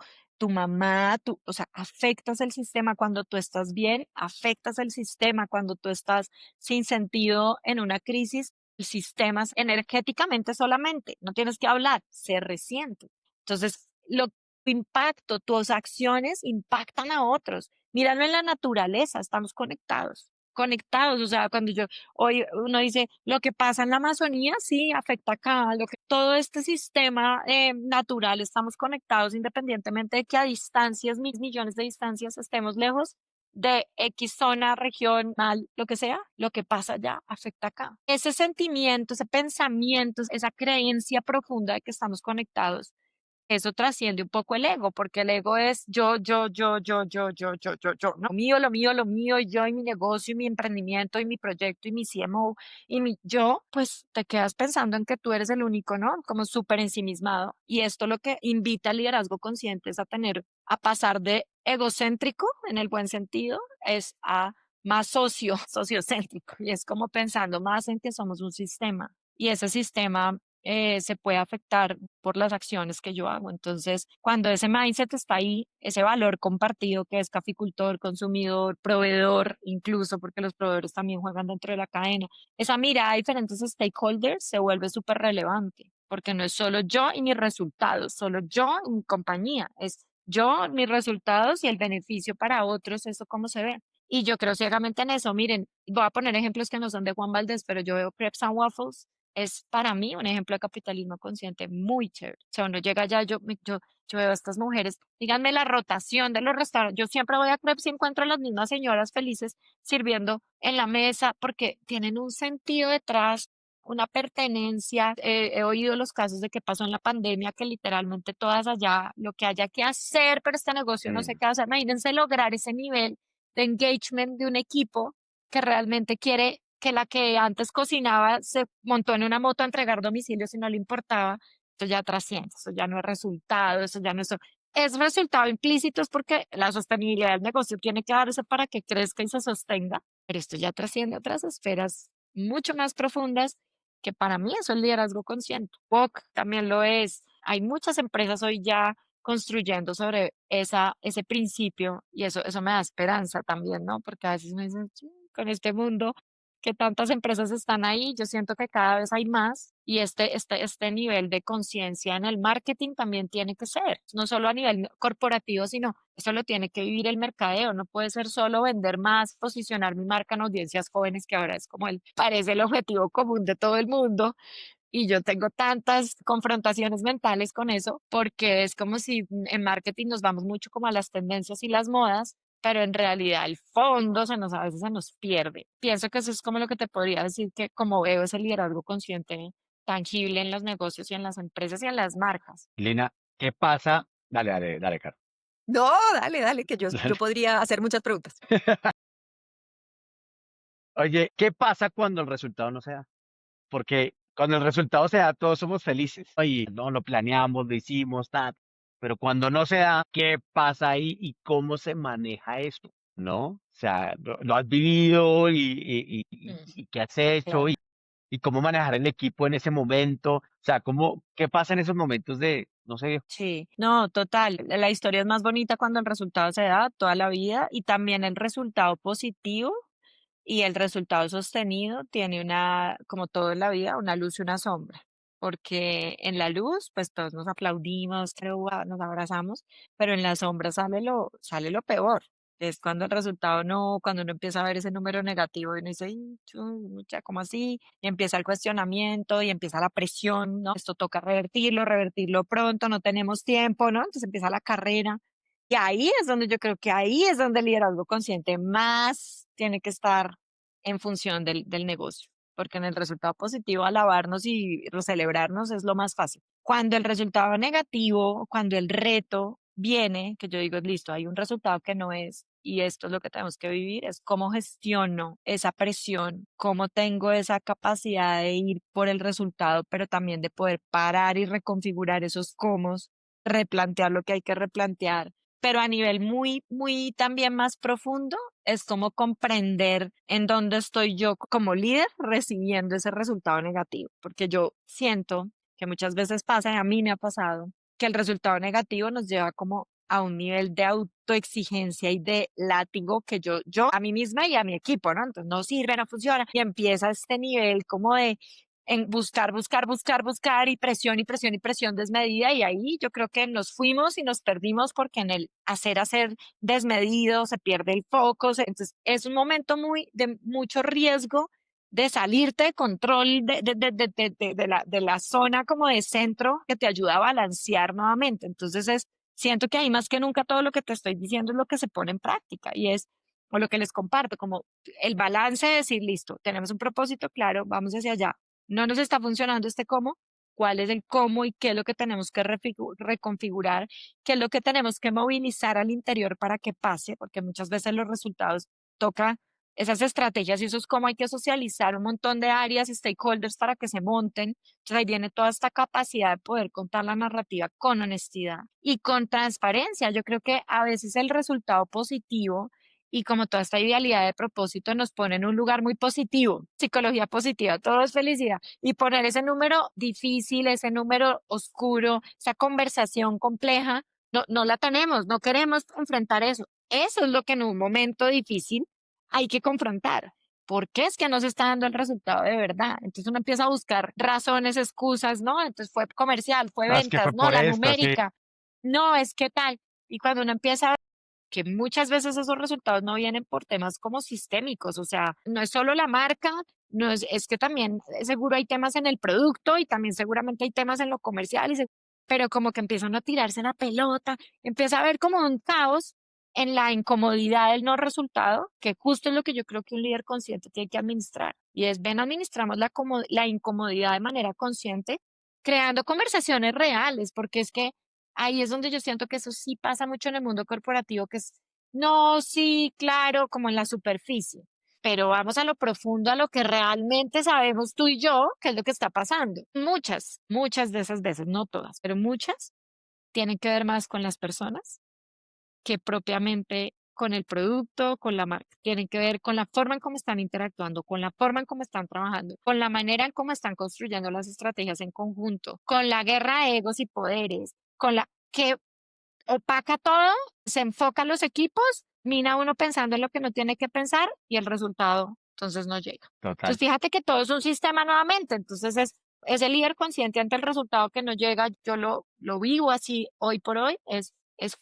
[SPEAKER 1] mamá, o sea, afectas el sistema. Cuando tú estás bien, afectas el sistema. Cuando tú estás sin sentido en una crisis, el sistema energéticamente solamente, no tienes que hablar, se resiente. Entonces, tu impacto, tus acciones impactan a otros. Míralo en la naturaleza, estamos conectados conectados. O sea, cuando hoy uno dice, lo que pasa en la Amazonía, sí, afecta acá, todo este sistema natural, estamos conectados independientemente de que a distancias, millones de distancias, estemos lejos de X zona, región, mal, lo que sea, lo que pasa allá afecta acá. Ese sentimiento, ese pensamiento, esa creencia profunda de que estamos conectados, eso trasciende un poco el ego, porque el ego es yo, ¿no? Lo mío, y yo y mi negocio, y mi emprendimiento, y mi proyecto, y mi CMO, y mi yo, pues te quedas pensando en que tú eres el único, ¿no? Como súper ensimismado. Y esto lo que invita al liderazgo consciente es a pasar de egocéntrico, en el buen sentido, es a más sociocéntrico, y es como pensando más en que somos un sistema. Y ese sistema se puede afectar por las acciones que yo hago. Entonces, cuando ese mindset está ahí, ese valor compartido que es caficultor, consumidor, proveedor, incluso porque los proveedores también juegan dentro de la cadena, esa mirada a diferentes stakeholders se vuelve súper relevante, porque no es solo yo y mis resultados, solo yo y mi compañía, es yo, mis resultados y el beneficio para otros, eso cómo se ve. Y yo creo ciegamente en eso. Miren, voy a poner ejemplos que no son de Juan Valdés, pero yo veo Crepes and Waffles es para mí un ejemplo de capitalismo consciente muy chévere. O sea, uno llega allá, yo veo a estas mujeres, díganme la rotación de los restaurantes. Yo siempre voy a Crepes y encuentro a las mismas señoras felices sirviendo en la mesa porque tienen un sentido detrás, una pertenencia. He oído los casos de que pasó en la pandemia, que literalmente todas allá, lo que haya que hacer, pero este negocio no
[SPEAKER 2] Sí.
[SPEAKER 1] se qué hacer. Imagínense lograr ese nivel de engagement de un equipo que realmente quiere que la que antes cocinaba se montó en una moto a entregar domicilios y no le importaba, eso ya trasciende, eso ya no es resultado, eso ya no es resultado implícito, es porque la sostenibilidad del negocio tiene que darse para que crezca y se sostenga, pero esto ya trasciende a otras esferas mucho más profundas que para mí eso es liderazgo consciente. WOC también lo es. Hay muchas empresas hoy ya construyendo sobre ese principio y eso me da esperanza también, ¿no? Porque a veces me dicen, "Sí, con este mundo que tantas empresas están ahí, yo siento que cada vez hay más y este nivel de conciencia en el marketing también tiene que ser, no solo a nivel corporativo, sino eso lo tiene que vivir el mercadeo, no puede ser solo vender más, posicionar mi marca en audiencias jóvenes, que ahora es como parece el objetivo común de todo el mundo, y yo tengo tantas confrontaciones mentales con eso, porque es como si en marketing nos vamos mucho como a las tendencias y las modas, pero en realidad el fondo a veces se nos pierde. Pienso que eso es como lo que te podría decir que como veo ese liderazgo consciente tangible en los negocios y en las empresas y en las marcas.
[SPEAKER 2] Lina, ¿qué pasa? Dale, Caro.
[SPEAKER 5] No, dale, dale, que yo podría hacer muchas preguntas.
[SPEAKER 2] Oye, ¿qué pasa cuando el resultado no se da? Porque cuando el resultado se da, todos somos felices. Oye, no lo planeamos, lo hicimos, pero cuando no se da, ¿qué pasa ahí y cómo se maneja esto? ¿No? O sea, lo has vivido y qué has hecho
[SPEAKER 1] Claro.
[SPEAKER 2] y cómo manejar el equipo en ese momento. O sea, qué pasa en esos momentos de, no sé,
[SPEAKER 1] Sí, no, total. La historia es más bonita cuando el resultado se da toda la vida y también el resultado positivo y el resultado sostenido tiene como todo en la vida, una luz y una sombra. Porque en la luz, pues todos nos aplaudimos, creo, nos abrazamos, pero en la sombra sale lo peor. Es cuando el resultado no, cuando uno empieza a ver ese número negativo y uno dice, "Ay, mucha, ¿cómo así?" Y empieza el cuestionamiento y empieza la presión, ¿no? Esto toca revertirlo pronto, no tenemos tiempo, ¿no? Entonces empieza la carrera. Y ahí es donde yo creo que ahí es donde el liderazgo consciente más tiene que estar en función del negocio, porque en el resultado positivo alabarnos y celebrarnos es lo más fácil. Cuando el resultado negativo, cuando el reto viene, que yo digo, listo, hay un resultado que no es, y esto es lo que tenemos que vivir, es cómo gestiono esa presión, cómo tengo esa capacidad de ir por el resultado, pero también de poder parar y reconfigurar esos cómo, replantear lo que hay que replantear, pero a nivel muy, muy también más profundo, es como comprender en dónde estoy yo como líder recibiendo ese resultado negativo, porque yo siento que muchas veces pasa, y a mí me ha pasado, que el resultado negativo nos lleva como a un nivel de autoexigencia y de látigo que yo a mí misma y a mi equipo, ¿no? Entonces no sirve, no funciona, y empieza este nivel como de en buscar, buscar, buscar, buscar y presión y presión y presión desmedida. Y ahí yo creo que nos fuimos y nos perdimos porque en el hacer desmedido se pierde el foco. Entonces es un momento de mucho riesgo de salirte de control de la zona como de centro que te ayuda a balancear nuevamente. Entonces siento que ahí más que nunca todo lo que te estoy diciendo es lo que se pone en práctica y es, o lo que les comparto, como el balance de decir, listo, tenemos un propósito claro, vamos hacia allá. No nos está funcionando este cómo, cuál es el cómo y qué es lo que tenemos que reconfigurar, qué es lo que tenemos que movilizar al interior para que pase, porque muchas veces los resultados toca esas estrategias y eso es cómo hay que socializar un montón de áreas y stakeholders para que se monten. Entonces ahí viene toda esta capacidad de poder contar la narrativa con honestidad y con transparencia. Yo creo que a veces el resultado positivo y como toda esta idealidad de propósito nos pone en un lugar muy positivo, psicología positiva, todo es felicidad. Y poner ese número difícil, ese número oscuro, esa conversación compleja, no la tenemos, no queremos enfrentar eso. Eso es lo que en un momento difícil hay que confrontar. ¿Por qué es que no se está dando el resultado de verdad? Entonces uno empieza a buscar razones, excusas, ¿no? Entonces fue comercial, fue
[SPEAKER 2] No, es que
[SPEAKER 1] ventas,
[SPEAKER 2] fue
[SPEAKER 1] no,
[SPEAKER 2] por
[SPEAKER 1] la
[SPEAKER 2] esto, sí.
[SPEAKER 1] numérica, no, es que tal. Y cuando uno empieza a ver que muchas veces esos resultados no vienen por temas como sistémicos, o sea, no es solo la marca, no es que también seguro hay temas en el producto y también seguramente hay temas en lo comercial, pero como que empiezan a tirarse la pelota, empieza a haber como un caos en la incomodidad del no resultado, que justo es lo que yo creo que un líder consciente tiene que administrar. Y es, ven, administramos la incomodidad de manera consciente, creando conversaciones reales, porque es que ahí es donde yo siento que eso sí pasa mucho en el mundo corporativo, que es, no, sí, claro, como en la superficie, pero vamos a lo profundo, a lo que realmente sabemos tú y yo, qué es lo que está pasando. Muchas de esas veces, no todas, pero muchas tienen que ver más con las personas que propiamente con el producto, con la marca. Tienen que ver con la forma en cómo están interactuando, con la forma en cómo están trabajando, con la manera en cómo están construyendo las estrategias en conjunto, con la guerra de egos y poderes, con la que opaca todo, se enfoca los equipos, mina uno pensando en lo que no tiene que pensar y el resultado entonces no llega. Entonces
[SPEAKER 2] Total.
[SPEAKER 1] fíjate que todo es un sistema nuevamente, entonces es el líder consciente ante el resultado que no llega, yo lo vivo así hoy por hoy, es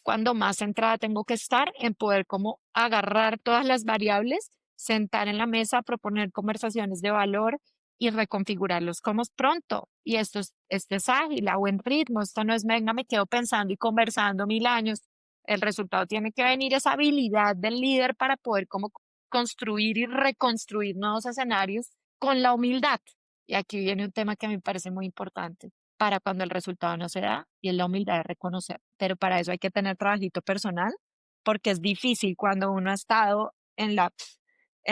[SPEAKER 1] cuando más centrada tengo que estar en poder como agarrar todas las variables, sentar en la mesa, proponer conversaciones de valor y reconfigurarlos como es pronto. Y esto es ágil, a buen ritmo. Esto no es, venga, me quedo pensando y conversando 1000 años. El resultado tiene que venir esa habilidad del líder para poder como construir y reconstruir nuevos escenarios con la humildad. Y aquí viene un tema que a mí me parece muy importante para cuando el resultado no se da y es la humildad de reconocer. Pero para eso hay que tener trabajito personal porque es difícil cuando uno ha estado en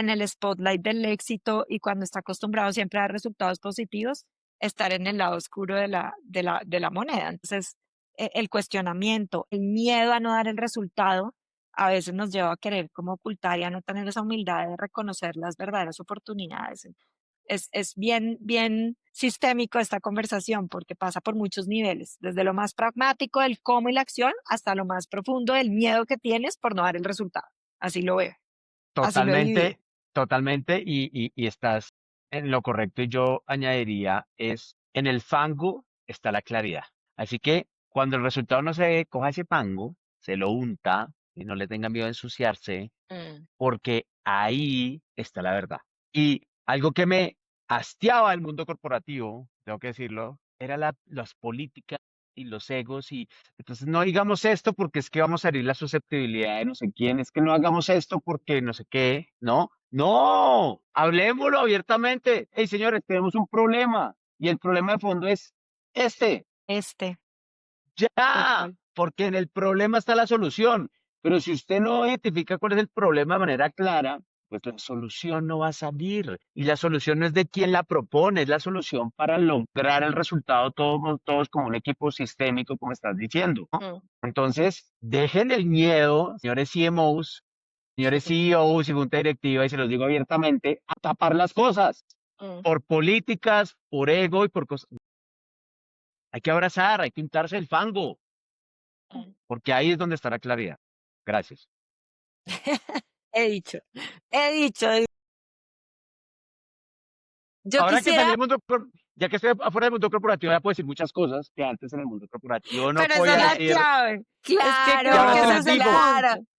[SPEAKER 1] el spotlight del éxito y cuando está acostumbrado siempre a dar resultados positivos, estar en el lado oscuro de la moneda. Entonces, el cuestionamiento, el miedo a no dar el resultado, a veces nos lleva a querer como ocultar y a no tener esa humildad de reconocer las verdaderas oportunidades. Es bien sistémico esta conversación porque pasa por muchos niveles, desde lo más pragmático del cómo y la acción hasta lo más profundo del miedo que tienes por no dar el resultado. Así lo veo, así lo he vivido.
[SPEAKER 2] Totalmente, totalmente, y estás en lo correcto. Y yo añadiría, en el fango está la claridad. Así que cuando el resultado no se ve, coja ese fango, se lo unta y no le tenga miedo a ensuciarse,
[SPEAKER 1] Mm.
[SPEAKER 2] porque ahí está la verdad. Y algo que me hastiaba del mundo corporativo, tengo que decirlo, era las políticas y los egos y entonces no digamos esto porque es que vamos a herir la susceptibilidad de no sé quién, es que no hagamos esto porque no sé qué, ¿no? No, hablemoslo abiertamente. Hey, señores, tenemos un problema y el problema de fondo es este.
[SPEAKER 1] Este,
[SPEAKER 2] Ya,
[SPEAKER 1] total.
[SPEAKER 2] porque en el problema está la solución. Pero si usted no identifica cuál es el problema de manera clara, pues la solución no va a salir. Y la solución no es de quién la propone, es la solución para lograr el resultado todos como un equipo sistémico, como estás diciendo, ¿no?
[SPEAKER 1] Mm.
[SPEAKER 2] Entonces, dejen el miedo, señores CMOs, señores CEOs y junta directiva, y se los digo abiertamente, a tapar las cosas
[SPEAKER 1] Mm.
[SPEAKER 2] por políticas, por ego y por cosas. Hay que abrazar, hay que untarse el fango
[SPEAKER 1] Mm.
[SPEAKER 2] porque ahí es donde está la claridad. Gracias.
[SPEAKER 1] He dicho, he dicho. Yo
[SPEAKER 2] Ahora que
[SPEAKER 1] quisiera,
[SPEAKER 2] salimos, doctor. Ya que estoy afuera del mundo corporativo, ya puedo decir muchas cosas que antes en el mundo corporativo no
[SPEAKER 1] Pero esa es
[SPEAKER 2] podía
[SPEAKER 1] la
[SPEAKER 2] decir.
[SPEAKER 1] clave. Es que
[SPEAKER 2] Y
[SPEAKER 1] creo
[SPEAKER 2] ahora
[SPEAKER 1] que
[SPEAKER 2] se
[SPEAKER 1] ese
[SPEAKER 5] Claro,
[SPEAKER 2] las
[SPEAKER 1] es el
[SPEAKER 2] digo.
[SPEAKER 5] claro.
[SPEAKER 1] punto.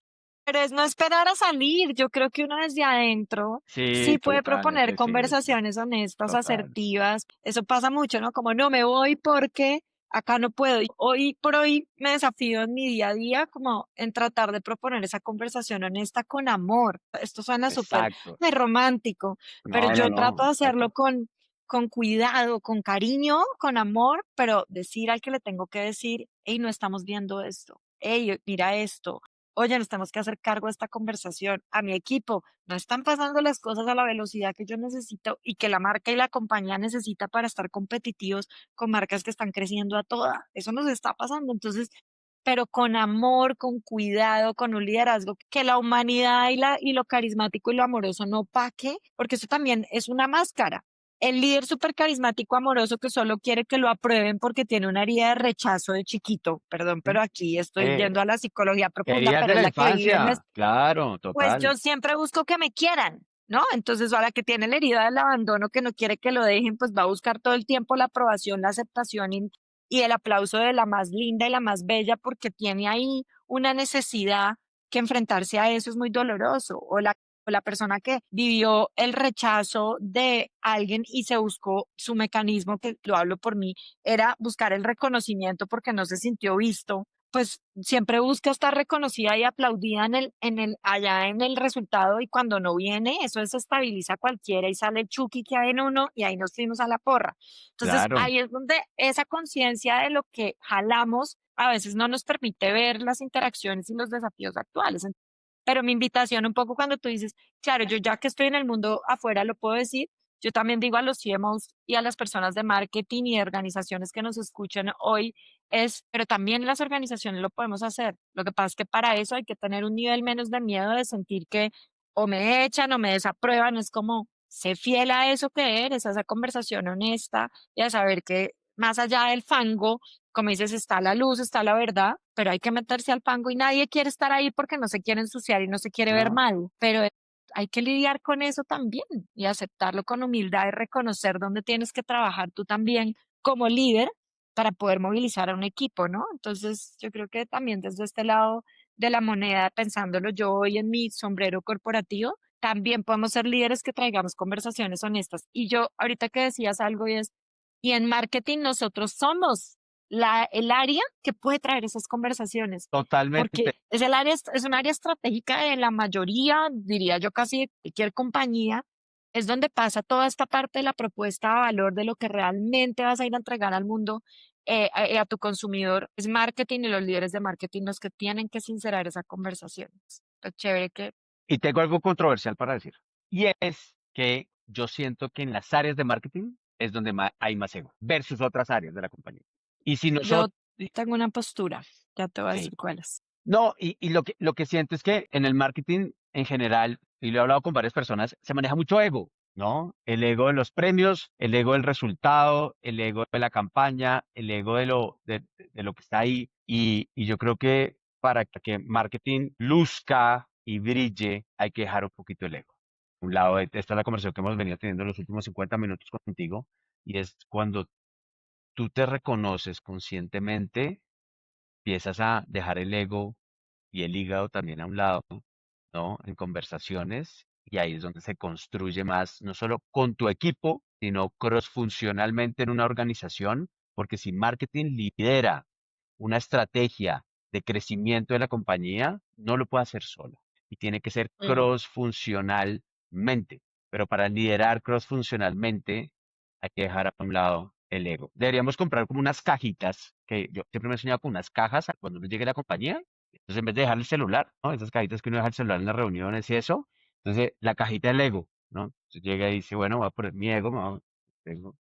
[SPEAKER 1] Pero es no esperar a salir. Yo creo que uno desde adentro
[SPEAKER 2] Sí,
[SPEAKER 1] sí puede proponer
[SPEAKER 2] totalmente cierto.
[SPEAKER 1] conversaciones honestas,
[SPEAKER 2] Total.
[SPEAKER 1] asertivas. Eso pasa mucho, ¿no? Como no me voy porque acá no puedo. Y hoy por hoy me desafío en mi día a día como en tratar de proponer esa conversación honesta con amor. Esto suena súper
[SPEAKER 2] Exacto.
[SPEAKER 1] romántico, pero
[SPEAKER 2] No, no,
[SPEAKER 1] yo trato
[SPEAKER 2] no,
[SPEAKER 1] de hacerlo
[SPEAKER 2] exacto.
[SPEAKER 1] con cuidado, con cariño, con amor, pero decir al que le tengo que decir, hey, no estamos viendo esto. Hey, mira esto. Oye, nos tenemos que hacer cargo de esta conversación. A mi equipo, no están pasando las cosas a la velocidad que yo necesito y que la marca y la compañía necesita para estar competitivos con marcas que están creciendo a toda. Eso nos está pasando. Entonces, pero con amor, con cuidado, con un liderazgo, que la humanidad y lo carismático y lo amoroso no opaque, porque eso también es una máscara. El líder súper carismático, amoroso, que solo quiere que lo aprueben porque tiene una herida de rechazo de chiquito, perdón,
[SPEAKER 2] ¿Mm?
[SPEAKER 1] pero aquí estoy
[SPEAKER 2] Eh,
[SPEAKER 1] yendo a la psicología profunda,
[SPEAKER 2] Heridas
[SPEAKER 1] pero
[SPEAKER 2] de
[SPEAKER 1] es
[SPEAKER 2] la
[SPEAKER 1] la que vive en
[SPEAKER 2] infancia, claro,
[SPEAKER 1] pues
[SPEAKER 2] total.
[SPEAKER 1] yo siempre busco que me quieran, ¿no? Entonces, ahora que tiene la herida del abandono, que no quiere que lo dejen, pues va a buscar todo el tiempo la aprobación, la aceptación y el aplauso de la más linda y la más bella, porque tiene ahí una necesidad que enfrentarse a eso es muy doloroso. O la persona que vivió el rechazo de alguien y se buscó su mecanismo, que lo hablo por mí, era buscar el reconocimiento porque no se sintió visto, pues siempre busca estar reconocida y aplaudida allá en el resultado, y cuando no viene, eso desestabiliza a cualquiera y sale el Chucky que hay en uno y ahí nos fuimos a la porra. Entonces
[SPEAKER 2] Claro.
[SPEAKER 1] ahí es donde esa conciencia de lo que jalamos a veces no nos permite ver las interacciones y los desafíos actuales. Pero mi invitación un poco cuando tú dices, claro, yo ya que estoy en el mundo afuera lo puedo decir, yo también digo a los CMOs y a las personas de marketing y de organizaciones que nos escuchan hoy, pero también las organizaciones lo podemos hacer. Lo que pasa es que para eso hay que tener un nivel menos de miedo de sentir que o me echan o me desaprueban. Es como, sé fiel a eso que eres, a esa conversación honesta y a saber que más allá del fango, como dices, está la luz, está la verdad, pero hay que meterse al fango y nadie quiere estar ahí porque no se quiere ensuciar y no se quiere ver
[SPEAKER 2] No,
[SPEAKER 1] mal, pero hay que lidiar con eso también y aceptarlo con humildad y reconocer dónde tienes que trabajar tú también como líder para poder movilizar a un equipo, ¿no? Entonces, yo creo que también desde este lado de la moneda, pensándolo yo hoy en mi sombrero corporativo, también podemos ser líderes que traigamos conversaciones honestas. Y yo, ahorita que decías algo y en marketing nosotros somos el área que puede traer esas conversaciones,
[SPEAKER 2] totalmente.
[SPEAKER 1] porque es un área estratégica de la mayoría, diría yo casi de cualquier compañía, es donde pasa toda esta parte de la propuesta de valor de lo que realmente vas a ir a entregar al mundo, a tu consumidor. Es marketing y los líderes de marketing los que tienen que sincerar esa conversación. Es chévere que
[SPEAKER 2] Y tengo algo controversial para decir. Y es que yo siento que en las áreas de marketing es donde hay más ego versus otras áreas de la compañía. Y si
[SPEAKER 1] yo
[SPEAKER 2] nosotros,
[SPEAKER 1] tengo una postura, ya te voy a
[SPEAKER 2] sí,
[SPEAKER 1] decir cuál es.
[SPEAKER 2] no, y lo que siento es que en el marketing en general, y lo he hablado con varias personas, se maneja mucho ego, ¿no? El ego de los premios, el ego del resultado, el ego de la campaña, el ego de lo que está ahí. Y yo creo que para que marketing luzca y brille, hay que dejar un poquito el ego. Un lado, esta es la conversación que hemos venido teniendo en los últimos 50 minutos contigo, y es cuando tú te reconoces conscientemente, empiezas a dejar el ego y el hígado también a un lado, ¿no? En conversaciones, y ahí es donde se construye más, no solo con tu equipo, sino cross-funcionalmente en una organización, porque si marketing lidera una estrategia de crecimiento de la compañía, no lo puede hacer solo y tiene que ser
[SPEAKER 1] Mm.
[SPEAKER 2] cross-funcionalmente. Pero para liderar cross-funcionalmente hay que dejar a un lado el ego. Deberíamos comprar como unas cajitas, que yo siempre me he soñado con unas cajas cuando uno llegue a la compañía. Entonces, en vez de dejar el celular, ¿no? Esas cajitas que uno deja el celular en las reuniones y eso, entonces la cajita del ego, ¿no? Entonces llega y dice, bueno, voy a poner mi ego, tengo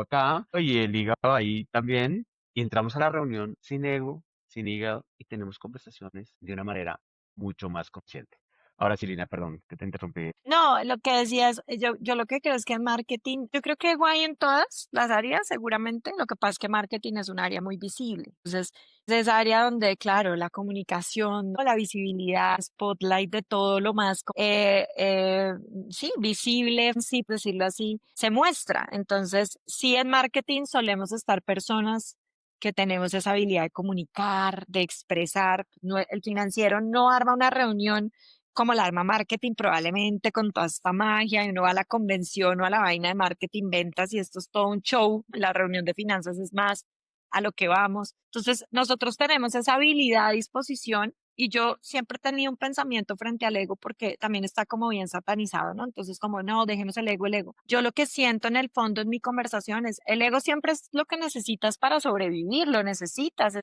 [SPEAKER 2] acá, y el hígado ahí también, y entramos a la reunión sin ego, sin hígado, y tenemos conversaciones de una manera mucho más consciente. Ahora sí, Lina, perdón, que te interrumpí.
[SPEAKER 1] No, lo que decías, yo lo que creo es que en marketing, yo creo que guay en todas las áreas, seguramente. Lo que pasa es que marketing es un área muy visible. Entonces, Es esa área donde, claro, la comunicación, ¿no? La visibilidad, spotlight de todo lo más, sí, visible, sí, por decirlo así, se muestra. Entonces, sí, en marketing solemos estar personas que tenemos esa habilidad de comunicar, de expresar. El financiero no arma una reunión como la arma marketing, probablemente con toda esta magia, y uno va a la convención o a la vaina de marketing, ventas, y esto es todo un show. La reunión de finanzas es más a lo que vamos. Entonces, nosotros tenemos esa habilidad a disposición y yo siempre he tenido un pensamiento frente al ego porque también está como bien satanizado, ¿no? Entonces, como no, dejemos el ego, el ego. Yo lo que siento en el fondo en mi conversación es, el ego siempre es lo que necesitas para sobrevivir, lo necesitas.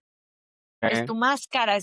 [SPEAKER 1] Es tu máscara,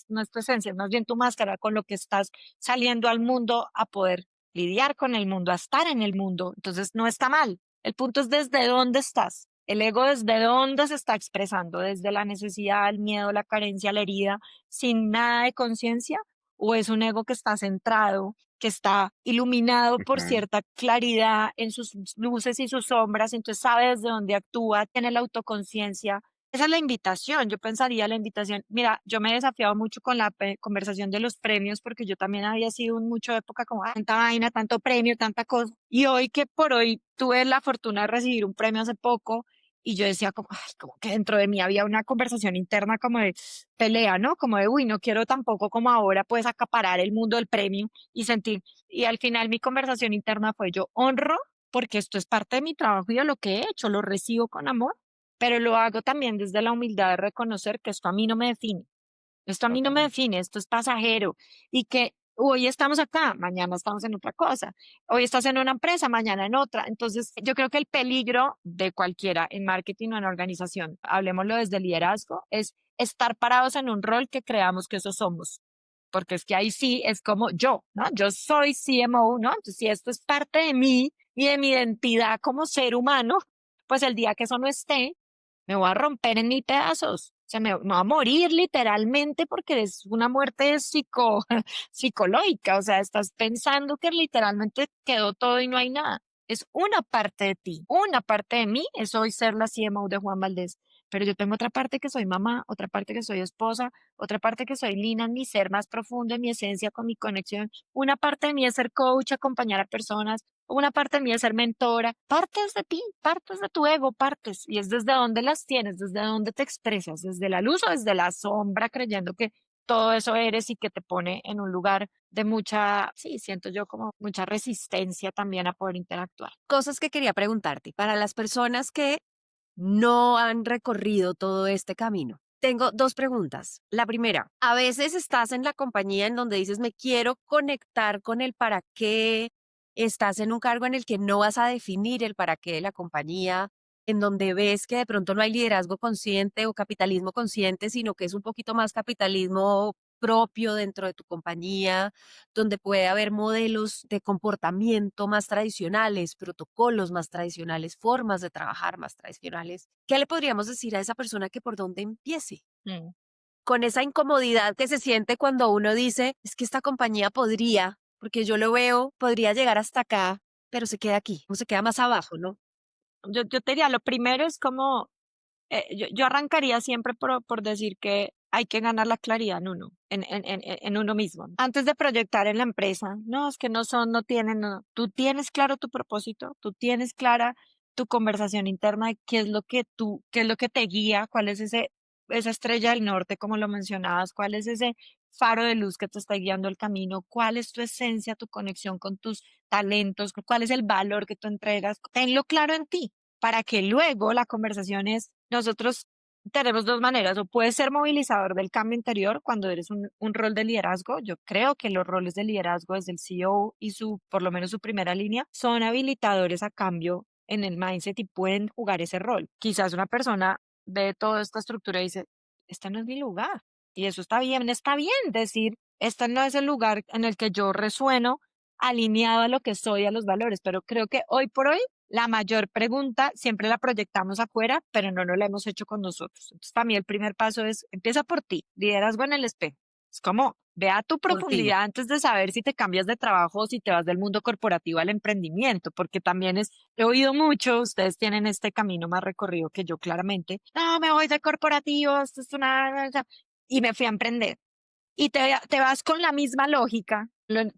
[SPEAKER 1] no es tu esencia, es más bien tu máscara con lo que estás saliendo al mundo a poder lidiar con el mundo, a estar en el mundo. Entonces no está mal. El punto es desde dónde estás. El ego desde dónde se está expresando, desde la necesidad, el miedo, la carencia, la herida, sin nada de conciencia, o es un ego que está centrado, que está iluminado por
[SPEAKER 2] Ok.
[SPEAKER 1] cierta claridad en sus luces y sus sombras, entonces sabe desde dónde actúa, tiene la autoconciencia. Esa es la invitación, yo pensaría la invitación. Mira, yo me he desafiado mucho con la conversación de los premios porque yo también había sido en mucha época como, "Ah, tanta vaina, tanto premio, tanta cosa". Y hoy que por hoy tuve la fortuna de recibir un premio hace poco y yo decía como, "Ay", como que dentro de mí había una conversación interna como de pelea, ¿no? Como de, uy, no quiero tampoco como ahora pues acaparar el mundo del premio y sentir. Y al final mi conversación interna fue, yo honro porque esto es parte de mi trabajo y de lo que he hecho, lo recibo con amor, pero lo hago también desde la humildad de reconocer que esto a mí no me define. Esto a mí no me
[SPEAKER 2] Totalmente.
[SPEAKER 1] define, esto es pasajero y que hoy estamos acá, mañana estamos en otra cosa. Hoy estás en una empresa, mañana en otra. Entonces, yo creo que el peligro de cualquiera en marketing o en organización, hablemoslo desde liderazgo, es estar parados en un rol que creamos que eso somos. Porque es que ahí sí es como yo, ¿no? Yo soy CMO, ¿no? Entonces, si esto es parte de mí y de mi identidad como ser humano, pues el día que eso no esté, me voy a romper en mil pedazos. O sea, me voy a morir literalmente porque es una muerte psicológica. O sea, estás pensando que literalmente quedó todo y no hay nada. Es una parte de ti, una parte de mí es hoy ser la CMO de Juan Valdés. Pero yo tengo otra parte que soy mamá, otra parte que soy esposa, otra parte que soy Lina en mi ser más profundo, en mi esencia, con mi conexión. Una parte de mí es ser coach, acompañar a personas. Una parte de mí es ser mentora. Partes de ti, partes de tu ego, partes. Y es desde dónde las tienes, desde dónde te expresas, desde la luz o desde la sombra, creyendo que todo eso eres y que te pone en un lugar de mucha, sí, siento yo como mucha resistencia también a poder interactuar.
[SPEAKER 5] Cosas que quería preguntarte para las personas que no han recorrido todo este camino. Tengo dos preguntas. La primera, a veces estás en la compañía en donde dices, me quiero conectar con el para qué, estás en un cargo en el que no vas a definir el para qué de la compañía, en donde ves que de pronto no hay liderazgo consciente o capitalismo consciente, sino que es un poquito más capitalismo propio dentro de tu compañía, donde puede haber modelos de comportamiento más tradicionales, protocolos más tradicionales, formas de trabajar más tradicionales. ¿Qué le podríamos decir a esa persona que por dónde empiece?
[SPEAKER 1] Mm.
[SPEAKER 5] Con esa incomodidad que se siente cuando uno dice, es que esta compañía podría, porque yo lo veo, podría llegar hasta acá, pero se queda aquí, o se queda más abajo, ¿no?
[SPEAKER 1] Yo te diría, lo primero es como yo arrancaría siempre por decir que hay que ganar la claridad en uno, en uno mismo. Antes de proyectar en la empresa, no, es que no son, no tienen, no. Tú tienes claro tu propósito, tú tienes clara tu conversación interna de qué es lo que te guía, cuál es esa estrella del norte, como lo mencionabas, cuál es ese faro de luz que te está guiando el camino, cuál es tu esencia, tu conexión con tus talentos, cuál es el valor que tú entregas. Tenlo claro en ti para que luego la conversación es, nosotros tenemos dos maneras, o puedes ser movilizador del cambio interior cuando eres un rol de liderazgo. Yo creo que los roles de liderazgo desde el CEO y por lo menos su primera línea, son habilitadores a cambio en el mindset y pueden jugar ese rol. Quizás una persona ve toda esta estructura y dice, este no es mi lugar. Y eso está bien decir, este no es el lugar en el que yo resueno alineado a lo que soy, a los valores, pero creo que hoy por hoy la mayor pregunta siempre la proyectamos afuera, pero no la hemos hecho con nosotros. Entonces, para mí el primer paso es, empieza por ti, liderazgo en el espejo. Es como, ve a tu
[SPEAKER 5] Contigo.
[SPEAKER 1] profundidad antes de saber si te cambias de trabajo o si te vas del mundo corporativo al emprendimiento, porque también he oído mucho, ustedes tienen este camino más recorrido que yo claramente, no, me voy de corporativo, esto es una... Y me fui a emprender. Y te vas con la misma lógica,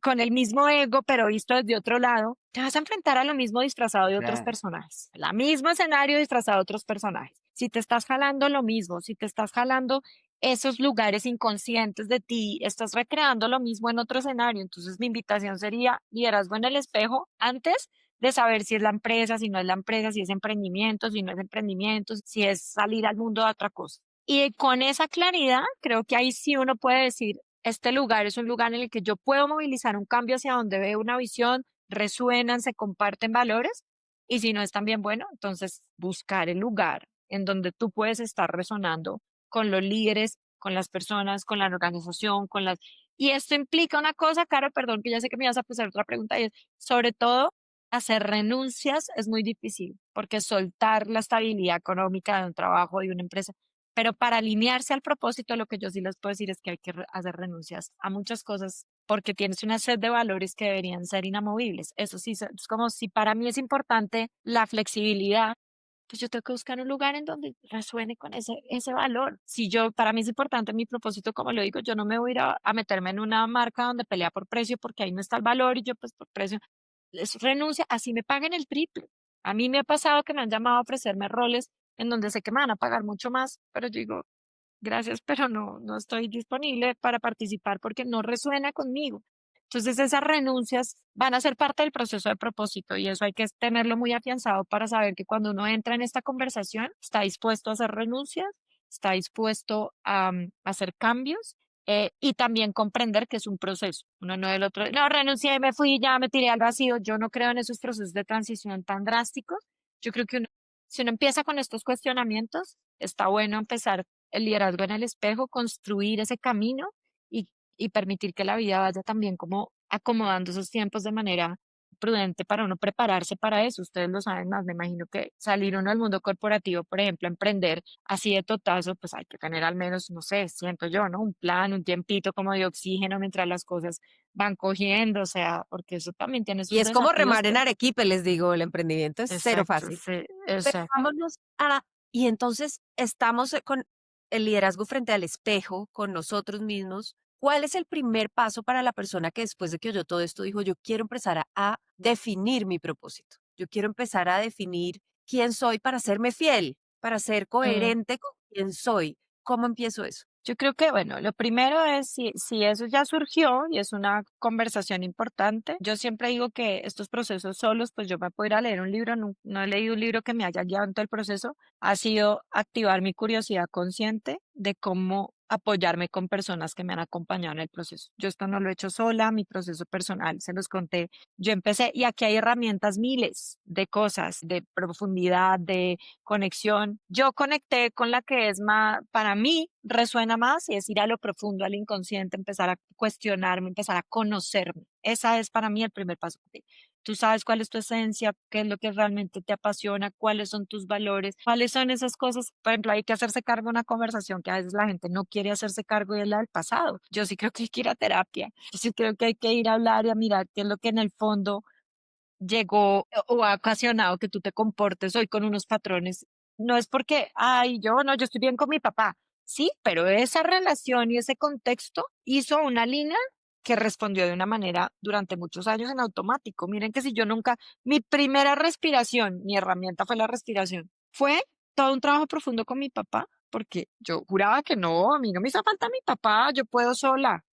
[SPEAKER 1] con el mismo ego, pero visto desde otro lado, te vas a enfrentar a lo mismo disfrazado de otros
[SPEAKER 2] Claro.
[SPEAKER 1] personajes, el mismo escenario disfrazado de otros personajes. Si te estás jalando lo mismo, si te estás jalando esos lugares inconscientes de ti, estás recreando lo mismo en otro escenario. Entonces, mi invitación sería liderazgo en el espejo antes de saber si es la empresa, si no es la empresa, si es emprendimiento, si no es emprendimiento, si es salir al mundo de otra cosa. Y con esa claridad, creo que ahí sí uno puede decir, este lugar es un lugar en el que yo puedo movilizar un cambio hacia donde veo una visión, resuenan, se comparten valores, y si no es también bueno, entonces buscar el lugar en donde tú puedes estar resonando con los líderes, con las personas, con la organización, con las... Y esto implica una cosa, Caro, perdón, que ya sé que me ibas a hacer otra pregunta, y es, sobre todo, hacer renuncias es muy difícil, porque soltar la estabilidad económica de un trabajo, de una empresa, pero para alinearse al propósito, lo que yo sí les puedo decir es que hay que hacer renuncias a muchas cosas porque tienes una set de valores que deberían ser inamovibles. Eso sí, es como si para mí es importante la flexibilidad, pues yo tengo que buscar un lugar en donde resuene con ese valor. Si yo, para mí es importante mi propósito, como lo digo, yo no me voy a ir a meterme en una marca donde pelea por precio porque ahí no está el valor y yo pues por precio es renuncia, así me paguen el triple. A mí me ha pasado que me han llamado a ofrecerme roles en donde sé que me van a pagar mucho más, pero yo digo, gracias, pero no estoy disponible para participar porque no resuena conmigo. Entonces esas renuncias van a ser parte del proceso de propósito y eso hay que tenerlo muy afianzado para saber que cuando uno entra en esta conversación está dispuesto a hacer renuncias, está dispuesto a hacer cambios y también comprender que es un proceso. Uno no del otro, no, renuncié, me fui, ya me tiré al vacío. Yo no creo en esos procesos de transición tan drásticos. Yo creo que si uno empieza con estos cuestionamientos, está bueno empezar el liderazgo en el espejo, construir ese camino y, y permitir que la vida vaya también como acomodando esos tiempos de manera prudente para uno prepararse para eso. Ustedes lo saben más, me imagino que salir uno al mundo corporativo, por ejemplo, emprender así de totazo, pues hay que tener al menos, no sé, siento yo, ¿no? Un plan, un tiempito como de oxígeno mientras las cosas van cogiendo, o sea, porque eso también tiene
[SPEAKER 5] Y
[SPEAKER 1] sus
[SPEAKER 5] es como
[SPEAKER 1] desafíos,
[SPEAKER 5] remar en
[SPEAKER 1] pero
[SPEAKER 5] Arequipe, les digo, el emprendimiento es cero
[SPEAKER 1] exacto,
[SPEAKER 5] fácil.
[SPEAKER 1] sí,
[SPEAKER 5] Pero
[SPEAKER 1] exacto.
[SPEAKER 5] vámonos a y entonces estamos con el liderazgo frente al espejo, con nosotros mismos. ¿Cuál es el primer paso para la persona que después de que oyó todo esto dijo, yo quiero empezar a definir mi propósito? Yo quiero empezar a definir quién soy para serme fiel, para ser coherente con quién soy. ¿Cómo empiezo eso?
[SPEAKER 1] Yo creo que, bueno, lo primero es si eso ya surgió y es una conversación importante, yo siempre digo que estos procesos solos, pues yo me puedo ir a leer un libro, no he leído un libro que me haya guiado en todo el proceso, ha sido activar mi curiosidad consciente de cómo apoyarme con personas que me han acompañado en el proceso. Yo esto no lo he hecho sola, mi proceso personal, se los conté. Yo empecé y aquí hay herramientas miles de cosas, de profundidad, de conexión. Yo conecté con la que es más, para mí resuena más y es ir a lo profundo, al inconsciente, empezar a cuestionarme, empezar a conocerme. Esa es para mí el primer paso. Tú sabes cuál es tu esencia, qué es lo que realmente te apasiona, cuáles son tus valores, cuáles son esas cosas. Por ejemplo, hay que hacerse cargo de una conversación que a veces la gente no quiere hacerse cargo y es la del pasado. Yo sí creo que hay que ir a terapia. Yo sí creo que hay que ir a hablar y a mirar qué es lo que en el fondo llegó o ha ocasionado que tú te comportes hoy con unos patrones. No es porque, ay, yo no, yo estoy bien con mi papá. Sí, pero esa relación y ese contexto hizo una línea que respondió de una manera durante muchos años en automático. Miren que si yo nunca, mi primera respiración, mi herramienta fue la respiración. Fue todo un trabajo profundo con mi papá, porque yo juraba que no, a mí no me hizo falta mi papá, yo puedo sola.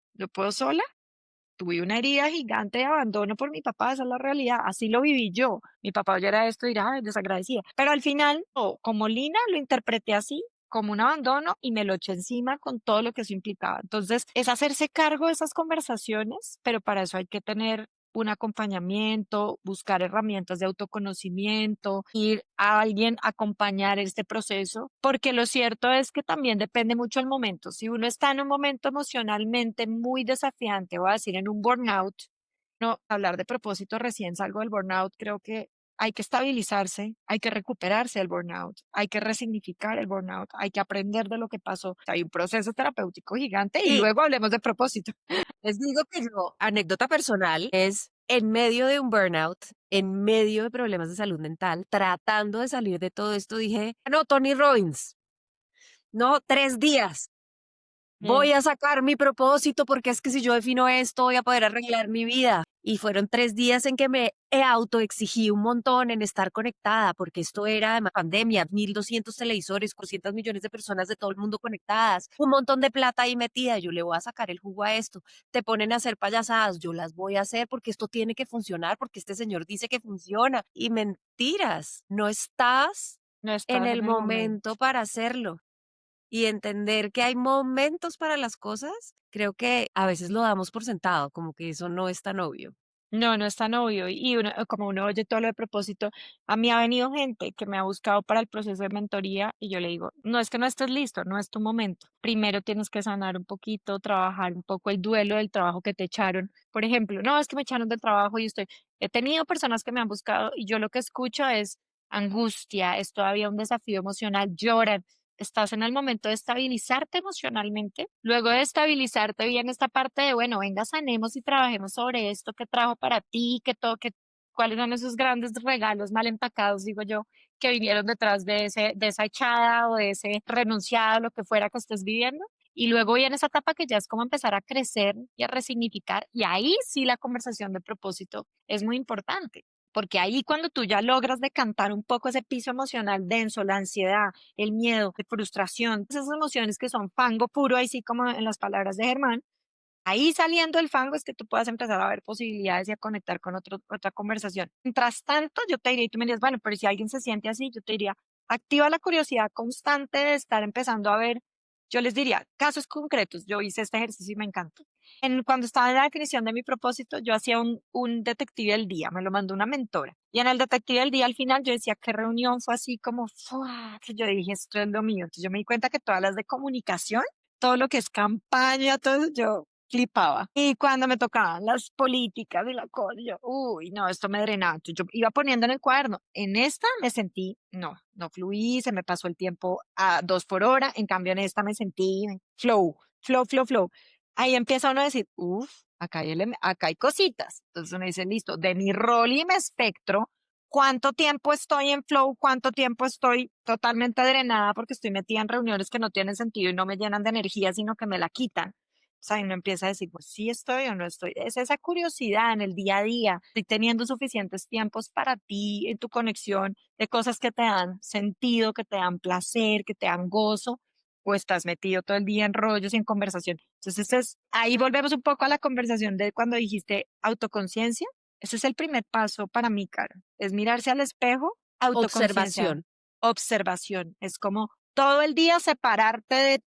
[SPEAKER 1] Tuve una herida gigante de abandono por mi papá, esa es la realidad, así lo viví yo. Mi papá oyera esto y dirá, "Ay, desagradecida". Pero al final, como Lina, lo interpreté así, como un abandono y me lo eché encima con todo lo que eso implicaba. Entonces, es hacerse cargo de esas conversaciones, pero para eso hay que tener un acompañamiento, buscar herramientas de autoconocimiento, ir a alguien a acompañar este proceso, porque lo cierto es que también depende mucho el momento. Si uno está en un momento emocionalmente muy desafiante, voy a decir en un burnout, no, hablar de propósito recién salgo del burnout, creo que hay que estabilizarse, hay que recuperarse del burnout, hay que resignificar el burnout, hay que aprender de lo que pasó. Hay un proceso terapéutico gigante y
[SPEAKER 5] Y
[SPEAKER 1] luego hablemos de propósito.
[SPEAKER 5] les digo que yo, anécdota personal, es en medio de un burnout, en medio de problemas de salud mental, tratando de salir de todo esto, dije, no, Tony Robbins, no, 3 días.
[SPEAKER 1] Mm.
[SPEAKER 5] Voy a sacar mi propósito porque es que si yo defino esto voy a poder arreglar mi vida. Y fueron 3 días en que me autoexigí un montón en estar conectada, porque esto era además pandemia, 1.200 televisores, 400 millones de personas de todo el mundo conectadas, un montón de plata ahí metida. Yo le voy a sacar el jugo a esto. Te ponen a hacer payasadas, yo las voy a hacer porque esto tiene que funcionar, porque este señor dice que funciona. Y mentiras, no estás
[SPEAKER 1] No
[SPEAKER 5] en
[SPEAKER 1] estás
[SPEAKER 5] el
[SPEAKER 1] en el momento.
[SPEAKER 5] momento para hacerlo y entender que hay momentos para las cosas, creo que a veces lo damos por sentado, como que eso no es tan obvio.
[SPEAKER 1] No, no es tan obvio. Y como uno oye todo lo de propósito, a mí ha venido gente que me ha buscado para el proceso de mentoría y yo le digo, no es que no estés listo, no es tu momento. Primero tienes que sanar un poquito, trabajar un poco el duelo del trabajo que te echaron. Por ejemplo, no, es que me echaron del trabajo y estoy... He tenido personas que me han buscado y yo lo que escucho es angustia, es todavía un desafío emocional, lloran. Estás en el momento de estabilizarte emocionalmente. Luego de estabilizarte viene esta parte de, bueno, venga, sanemos y trabajemos sobre esto que trajo para ti, que todo, que cuáles son esos grandes regalos mal empacados, digo yo, que vinieron detrás de esa echada o de ese renunciado, lo que fuera que estés viviendo. Y luego viene esa etapa que ya es como empezar a crecer y a resignificar. Y ahí sí la conversación de propósito es muy importante. Porque ahí cuando tú ya logras decantar un poco ese piso emocional denso, la ansiedad, el miedo, de frustración, esas emociones que son fango puro, ahí sí como en las palabras de Germán, ahí saliendo del fango es que tú puedas empezar a ver posibilidades y a conectar con otra conversación. Mientras tanto, yo te diría, y tú me dirías, bueno, pero si alguien se siente así, yo te diría, activa la curiosidad constante de estar empezando a ver, yo les diría, casos concretos, yo hice este ejercicio y me encantó. Cuando estaba en la definición de mi propósito, yo hacía un detective del día, me lo mandó una mentora. Y en el detective del día, al final, yo decía, ¿qué reunión fue así como, ¡fua! Que yo dije, esto es lo mío? Entonces yo me di cuenta que todas las de comunicación, todo lo que es campaña, todo eso, yo flipaba. Y cuando me tocaban las políticas y la cosa, yo, uy, no, esto me drenaba. Entonces yo iba poniendo en el cuaderno. En esta me sentí, no, no fluí, se me pasó el tiempo a 2 por hora. En cambio, en esta me sentí flow, flow, flow, flow. Ahí empieza uno a decir, uff, acá hay cositas. Entonces uno dice, listo, de mi rol y mi espectro, ¿cuánto tiempo estoy en flow? ¿Cuánto tiempo estoy totalmente drenada porque estoy metida en reuniones que no tienen sentido y no me llenan de energía, sino que me la quitan? O sea, y uno empieza a decir, pues sí estoy o no estoy. Es esa curiosidad en el día a día. Estoy teniendo suficientes tiempos para ti, en tu conexión, de cosas que te dan sentido, que te dan placer, que te dan gozo, o estás metido todo el día en rollos y en conversación. Entonces, ahí volvemos un poco a la conversación de cuando dijiste autoconciencia. Ese es el primer paso para mí, Caro. Es mirarse al espejo, autoconciencia,
[SPEAKER 5] Observación.
[SPEAKER 1] observación. Es como todo el día separarte de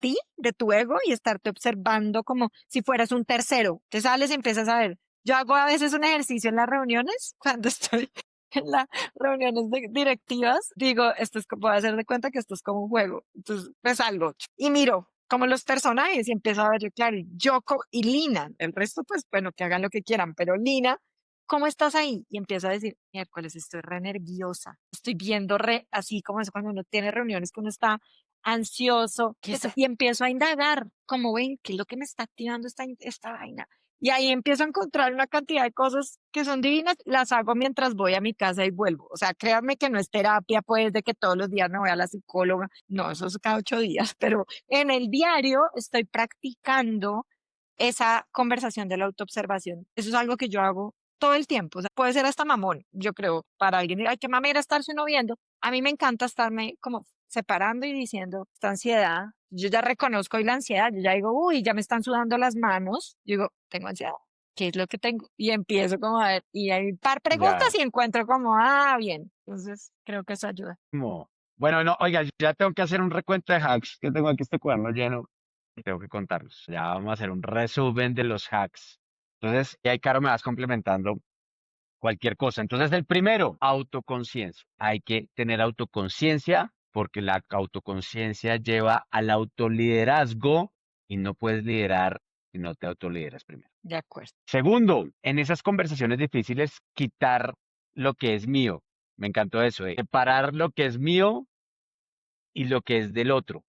[SPEAKER 1] ti, de tu ego y estarte observando como si fueras un tercero. Te sales y empiezas a ver. Yo hago a veces un ejercicio en las reuniones, cuando estoy en las reuniones directivas, digo, esto es como, voy a hacer de cuenta que esto es como un juego. Entonces me salgo y miro como los personajes y empiezo a ver, yo, claro, y Yoko y Lina, el resto pues bueno, que hagan lo que quieran, pero Lina, ¿cómo estás ahí? Y empiezo a decir, miércoles, estoy re nerviosa, estoy viendo re, así como es cuando uno tiene reuniones que uno está ansioso, y empiezo a indagar, como ven, ¿qué es lo que me está activando esta vaina? Y ahí empiezo a encontrar una cantidad de cosas que son divinas, las hago mientras voy a mi casa y vuelvo. O sea, créanme que no es terapia, pues, de que todos los días me voy a la psicóloga. No, eso es cada 8 días, pero en el diario estoy practicando esa conversación de la autoobservación. Eso es algo que yo hago todo el tiempo. O sea, puede ser hasta mamón, yo creo, para alguien. Ay, qué mamera estarse uno viendo. A mí me encanta estarme como separando y diciendo, esta ansiedad, yo ya reconozco hoy la ansiedad, yo ya digo, uy, ya me están sudando las manos. Yo digo, tengo ansiedad. ¿Qué es lo que tengo? Y empiezo como a ver, y hay un par preguntas
[SPEAKER 2] Ya.
[SPEAKER 1] y encuentro como, ah, bien. Entonces, creo que eso ayuda.
[SPEAKER 2] Bueno, no, oiga, ya tengo que hacer un recuento de hacks, que tengo aquí este cuaderno lleno y tengo que contarlos. Ya vamos a hacer un resumen de los hacks. Entonces, y ahí, Caro, me vas complementando cualquier cosa. Entonces, el primero, autoconciencia. Hay que tener autoconciencia porque la autoconciencia lleva al autoliderazgo y no puedes liderar si no te autolideras primero.
[SPEAKER 1] De acuerdo.
[SPEAKER 2] Segundo, en esas conversaciones difíciles, quitar lo que es mío. Me encantó eso, separar lo que es mío y lo que es del otro,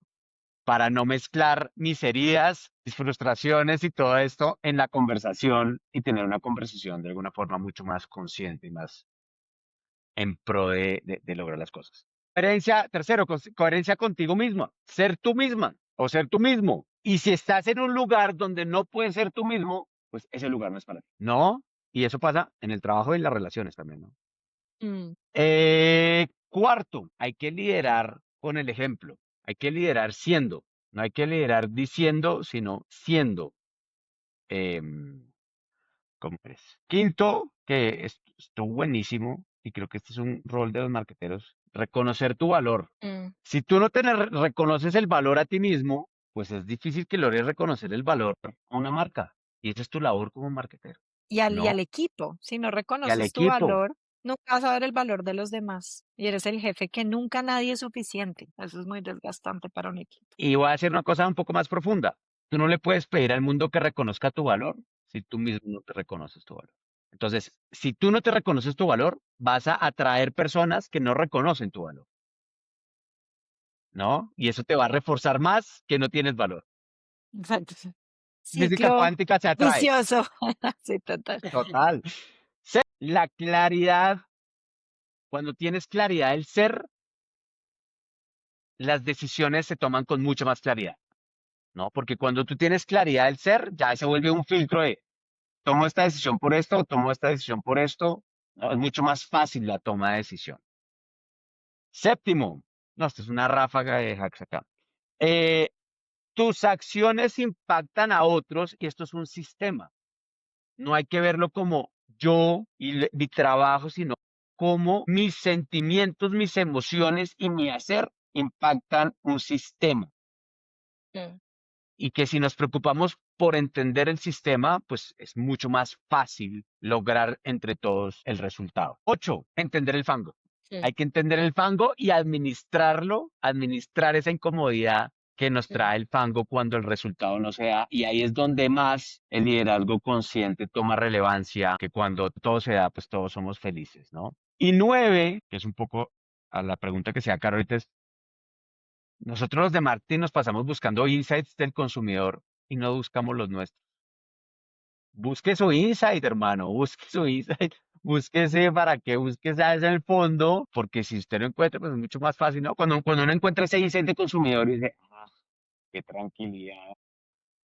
[SPEAKER 2] para no mezclar mis heridas, mis frustraciones y todo esto en la conversación y tener una conversación de alguna forma mucho más consciente y más en pro de lograr las cosas. Coherencia, tercero, coherencia contigo misma, ser tú misma o ser tú mismo. Y si estás en un lugar donde no puedes ser tú mismo, pues ese lugar no es para ti. ¿No? Y eso pasa en el trabajo y en las relaciones también, ¿no?
[SPEAKER 1] Mm,
[SPEAKER 2] Cuarto, hay que liderar con el ejemplo. Hay que liderar siendo. No hay que liderar diciendo, sino siendo. em, ¿Cómo eres? Quinto, que estuvo buenísimo, y creo que este es un rol de los marqueteros, reconocer tu valor.
[SPEAKER 1] mm.
[SPEAKER 2] Si tú no te reconoces el valor a ti mismo, pues es difícil que logres reconocer el valor a una marca. Y esa es tu labor como marquetero,
[SPEAKER 1] Y
[SPEAKER 2] ¿no?
[SPEAKER 1] al equipo, si no
[SPEAKER 2] Y al
[SPEAKER 1] reconoces tu
[SPEAKER 2] equipo.
[SPEAKER 1] valor, nunca vas a ver el valor de los demás. Y eres el jefe que nunca nadie es suficiente. Eso es muy desgastante para un equipo.
[SPEAKER 2] Y voy a hacer una cosa un poco más profunda. Tú no le puedes pedir al mundo que reconozca tu valor si tú mismo no te reconoces tu valor. Entonces, si tú no te reconoces tu valor, vas a atraer personas que no reconocen tu valor, ¿no? Y eso te va a reforzar más que no tienes valor.
[SPEAKER 1] Exacto.
[SPEAKER 2] Física
[SPEAKER 1] Ciclo
[SPEAKER 2] cuántica se atrae.
[SPEAKER 1] vicioso. Sí, total.
[SPEAKER 2] Total. La claridad, cuando tienes claridad del ser, las decisiones se toman con mucha más claridad, ¿no? Porque cuando tú tienes claridad del ser, ya se vuelve un filtro de tomo esta decisión por esto, o tomo esta decisión por esto. No, es mucho más fácil la toma de decisión. Séptimo, no, esto es una ráfaga de hacks acá. Eh, Tus acciones impactan a otros y esto es un sistema. No hay que verlo como yo y mi trabajo, sino como mis sentimientos, mis emociones y mi hacer impactan un sistema.
[SPEAKER 1] Mm.
[SPEAKER 2] Y que si nos preocupamos por entender el sistema, pues es mucho más fácil lograr entre todos el resultado. 8, entender el fango.
[SPEAKER 1] Sí,
[SPEAKER 2] Hay que entender el fango y administrarlo, administrar esa incomodidad que nos
[SPEAKER 1] sí.
[SPEAKER 2] trae el fango cuando el resultado no se da. Y ahí es donde más el liderazgo consciente toma relevancia, que cuando todo se da, pues todos somos felices, ¿no? Y 9, que es un poco a la pregunta que se da Caro ahorita, es nosotros los de marketing nos pasamos buscando insights del consumidor y no buscamos los nuestros. Busque su insight, hermano, busque su insight, búsquese para que búsquese en el fondo, porque si usted no encuentra, pues es mucho más fácil, ¿no? Cuando uno encuentra ese insight de consumidor y dice, ah, qué tranquilidad,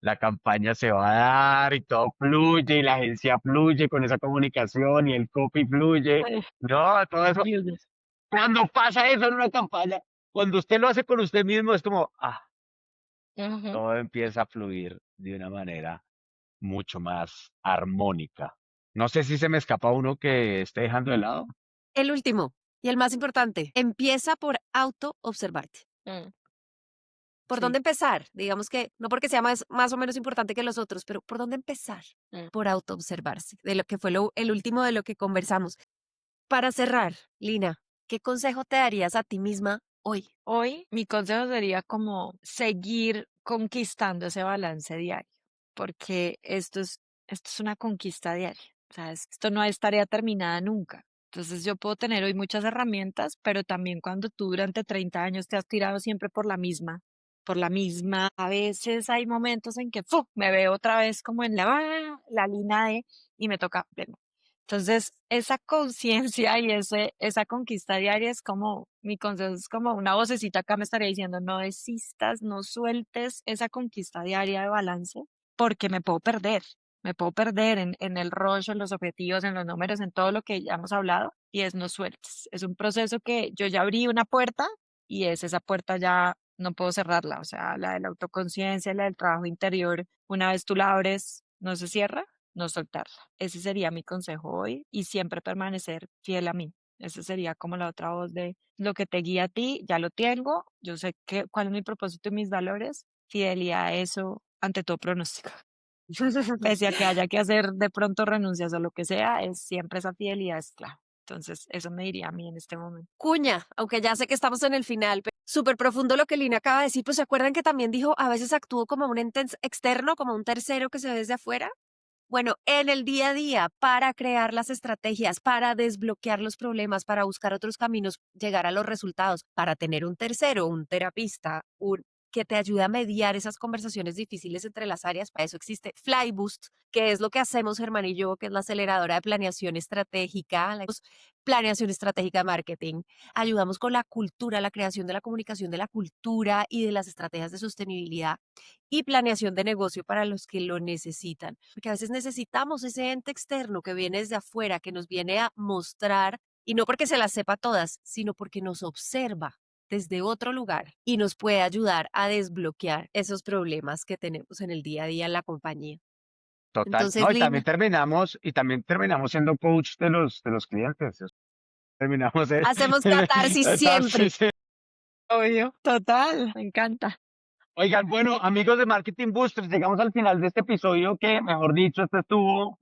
[SPEAKER 2] la campaña se va a dar y todo fluye y la agencia fluye con esa comunicación y el copy fluye.
[SPEAKER 1] Ay,
[SPEAKER 2] No, todo eso. Cuando pasa eso en una campaña, cuando usted lo hace con usted mismo, es como, ah,
[SPEAKER 1] ujú.
[SPEAKER 2] todo empieza a fluir de una manera mucho más armónica. No sé si se me escapa uno que esté dejando de lado.
[SPEAKER 5] El último y el más importante, empieza por auto-observarte.
[SPEAKER 1] Mm,
[SPEAKER 5] ¿Por
[SPEAKER 1] sí.
[SPEAKER 5] dónde empezar? Digamos que no porque sea más o menos importante que los otros, pero ¿por dónde empezar?
[SPEAKER 1] Mm.
[SPEAKER 5] Por auto-observarse, de lo que fue el último de lo que conversamos. Para cerrar, Lina, ¿qué consejo te darías a ti misma hoy?
[SPEAKER 1] Hoy mi consejo sería como seguir conquistando ese balance diario, porque esto es una conquista diaria. O sea, esto no es tarea terminada nunca. Entonces yo puedo tener hoy muchas herramientas, pero también cuando tú durante 30 años te has tirado siempre por la misma, a veces hay momentos en que ¡fu! Me veo otra vez como en la línea de y me toca verme. Entonces, esa conciencia y esa conquista diaria es como, mi consejo es como una vocecita acá me estaría diciendo, no desistas, no sueltes esa conquista diaria de balance, porque me puedo perder en el rush, en los objetivos, en los números, en todo lo que ya hemos hablado, y es no sueltes. Es un proceso que yo ya abrí una puerta y es esa puerta ya no puedo cerrarla, o sea, la de la autoconciencia, la del trabajo interior, una vez tú la abres, no se cierra, no soltarla. Ese sería mi consejo hoy y siempre permanecer fiel a mí. Ese sería como la otra voz de lo que te guía a ti, ya lo tengo, yo sé cuál es mi propósito y mis valores, fidelidad a eso ante todo pronóstico. Pese a que haya que hacer de pronto renuncias o lo que sea, es siempre esa fidelidad es clave. Entonces, eso me diría a mí en este momento.
[SPEAKER 5] Cuña, aunque ya sé que estamos en el final, pero súper profundo lo que Lina acaba de decir, pues ¿se acuerdan que también dijo, a veces actúo como un ente externo, como un tercero que se ve desde afuera? Bueno, en el día a día, para crear las estrategias, para desbloquear los problemas, para buscar otros caminos, llegar a los resultados, para tener un tercero, un terapista, que te ayude a mediar esas conversaciones difíciles entre las áreas. Para eso existe Flyboost, que es lo que hacemos Germán y yo, que es la aceleradora de planeación estratégica de marketing. Ayudamos con la cultura, la creación de la comunicación de la cultura y de las estrategias de sostenibilidad y planeación de negocio para los que lo necesitan. Porque a veces necesitamos ese ente externo que viene desde afuera, que nos viene a mostrar, y no porque se las sepa todas, sino porque nos observa desde otro lugar y nos puede ayudar a desbloquear esos problemas que tenemos en el día a día en la compañía.
[SPEAKER 2] Total.
[SPEAKER 5] Entonces,
[SPEAKER 2] No,
[SPEAKER 5] Lina,
[SPEAKER 2] y también terminamos siendo coach de los clientes. Terminamos
[SPEAKER 5] hacemos catarsis siempre.
[SPEAKER 2] sí, sí.
[SPEAKER 1] Obvio. Total, me encanta.
[SPEAKER 2] Oigan, bueno, amigos de Marketing Boosters, llegamos al final de este episodio que, mejor dicho, este estuvo.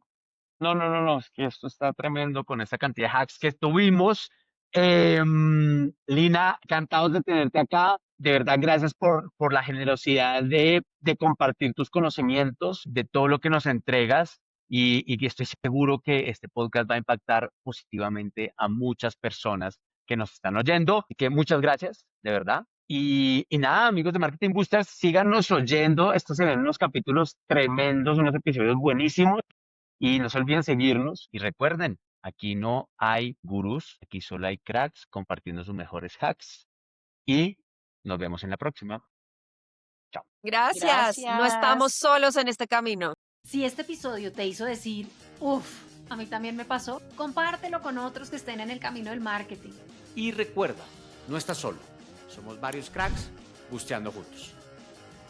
[SPEAKER 2] No, es que esto está tremendo con esta cantidad de hacks que tuvimos. Lina, encantados de tenerte acá. De verdad, gracias por la generosidad de compartir tus conocimientos, de todo lo que nos entregas y que estoy seguro que este podcast va a impactar positivamente a muchas personas que nos están oyendo. Así que muchas gracias, de verdad. Y nada, amigos de Marketing Boosters, síganos oyendo. Estos se ven unos capítulos tremendos, unos episodios buenísimos. Y no se olviden seguirnos y recuerden, aquí no hay gurús, aquí solo hay cracks compartiendo sus mejores hacks y nos vemos en la próxima. Chao.
[SPEAKER 5] Gracias. No estamos
[SPEAKER 1] Gracias.
[SPEAKER 5] solos en este camino.
[SPEAKER 4] Si este episodio te hizo decir, uff, a mí también me pasó, compártelo con otros que estén en el camino del marketing.
[SPEAKER 3] Y recuerda, no estás solo. Somos varios cracks busteando juntos.